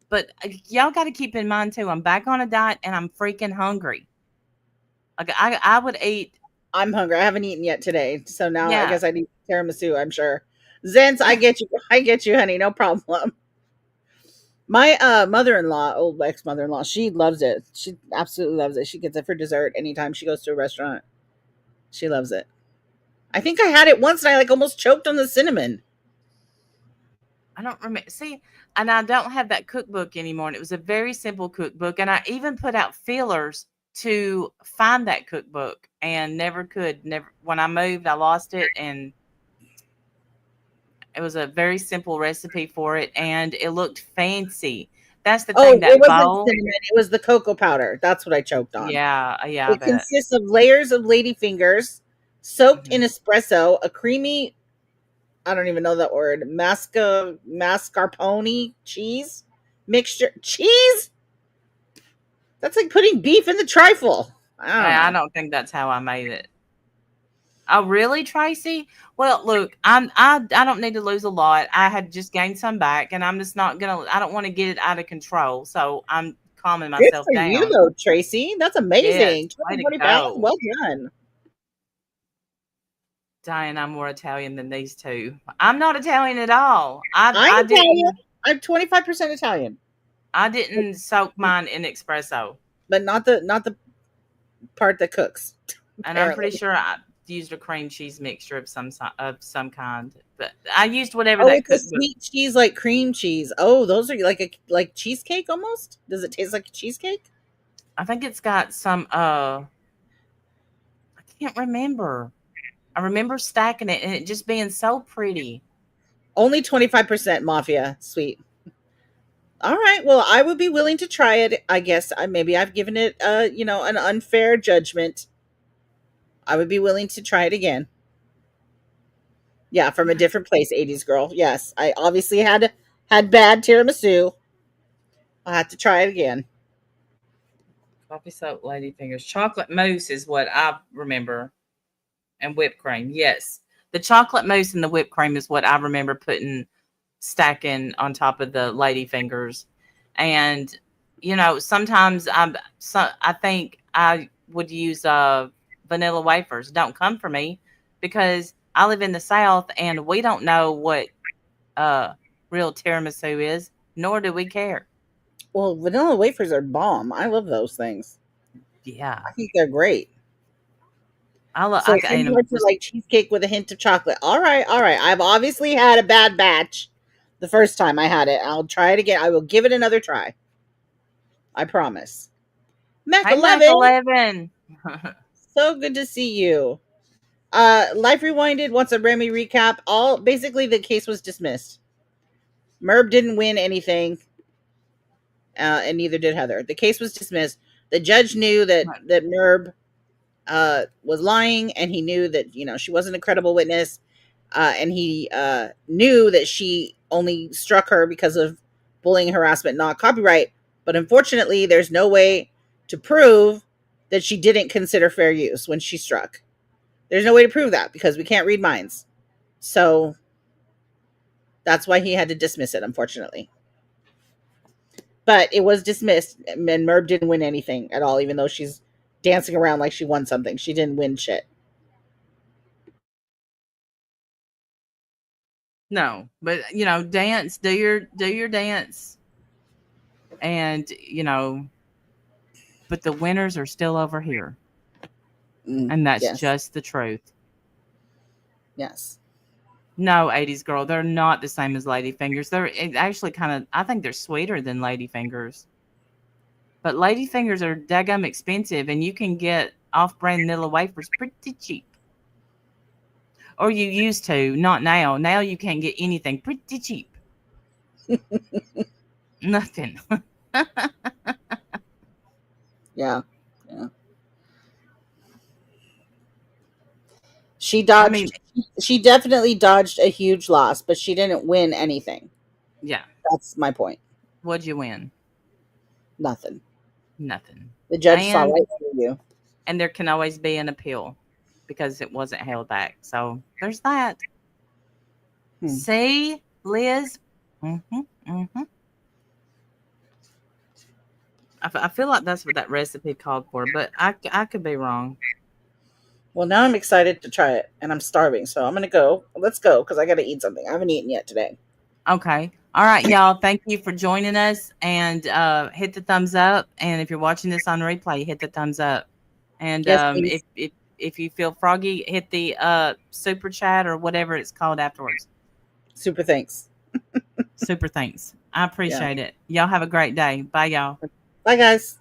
But y'all got to keep in mind too. I'm back on a diet and I'm freaking hungry. Like I would eat. I'm hungry. I haven't eaten yet today. So now I Yeah. guess I need tiramisu, I'm sure. Zens, I get you. I get you, honey. No problem. My mother-in-law, old ex-mother-in-law, she loves it. She absolutely loves it. She gets it for dessert anytime she goes to a restaurant. She loves it. I think I had it once and I like almost choked on the cinnamon. I don't remember. See, and I don't have that cookbook anymore. And it was a very simple cookbook. And I even put out feelers to find that cookbook and never could. Never. When I moved, I lost it. And it was a very simple recipe for it. And it looked fancy. That's the thing. Oh, it That wasn't bowl. cinnamon. It was the cocoa powder. That's what I choked on. Yeah. I It bet. consists of layers of lady fingers soaked in espresso, a creamy, I don't even know that word, mascarpone cheese mixture. Cheese? That's like putting beef in the trifle. I I don't think that's how I made it. Oh, really, Tracy? Well, look, I don't need to lose a lot. I had just gained some back, and I'm just not gonna. I don't want to get it out of control, so I'm calming Good myself for you, down. though, Tracy. That's Yes, amazing. way to 240 pounds. go, Well done. Diane. I'm more Italian than these two. I'm not Italian at all. I'm I Italian. didn't I'm 25% Italian, I didn't soak mine in espresso, but not the part that cooks. and I'm Apparently. pretty sure I used a cream cheese mixture of some kind. But I used whatever Oh, that it's a cookbook. sweet cheese like cream cheese. Oh, those are like cheesecake almost. Does it taste like a cheesecake? I think it's got some I can't remember. I remember stacking it and it just being so pretty. Only 25% Mafia. Sweet. All right. Well, I would be willing to try it. I guess maybe I've given it an unfair judgment. I would be willing to try it again. Yeah, from a different place, 80s girl. Yes, I obviously had bad tiramisu. I'll have to try it again. Coffee soap ladyfingers. Chocolate mousse is what I remember. And whipped cream. Yes. The chocolate mousse and the whipped cream is what I remember stacking on top of the ladyfingers. And sometimes I think I would use vanilla wafers. Don't come for me because I live in the South and we don't know what real tiramisu is, nor do we care. Well, vanilla wafers are bomb. I love those things. Yeah. I think they're great. So similar to like cheesecake with a hint of chocolate. All right. I've obviously had a bad batch the first time I had it. I'll try it again. I will give it another try. I promise. Mac 11. So good to see you. Life Rewinded wants a Remy recap. Basically the case was dismissed. Merb didn't win anything. And neither did Heather. The case was dismissed. The judge knew that Merb was lying, and he knew that she wasn't a credible witness, and he knew that she only struck her because of bullying, harassment, not copyright. But unfortunately, there's no way to prove that she didn't consider fair use when she struck. There's no way to prove that because we can't read minds. So that's why he had to dismiss it, unfortunately. But it was dismissed, and Merb didn't win anything at all, even though she's dancing around like she won something. She didn't win shit. No, but dance, do your dance. And but the winners are still over here. And that's just the truth. Yes. No, 80s girl, they're not the same as ladyfingers. They're actually I think they're sweeter than ladyfingers. But ladyfingers are daggum expensive, and you can get off-brand vanilla wafers pretty cheap. Or you used to, not now. Now you can't get anything pretty cheap. Nothing. Yeah. She dodged. She definitely dodged a huge loss, but she didn't win anything. Yeah. That's my point. What'd you win? Nothing. The judge saw right through you. And there can always be an appeal because it wasn't held back. So there's that. See, Liz? I feel like that's what that recipe called for, but I could be wrong. Well, now I'm excited to try it, and I'm starving, so I'm going to go. Let's go, because I got to eat something. I haven't eaten yet today. Okay. All right, y'all. Thank you for joining us, and hit the thumbs up. And if you're watching this on replay, hit the thumbs up. And if you feel froggy, hit the super chat or whatever it's called afterwards. Super thanks. Super thanks. I appreciate it. Y'all have a great day. Bye, y'all. Bye, guys.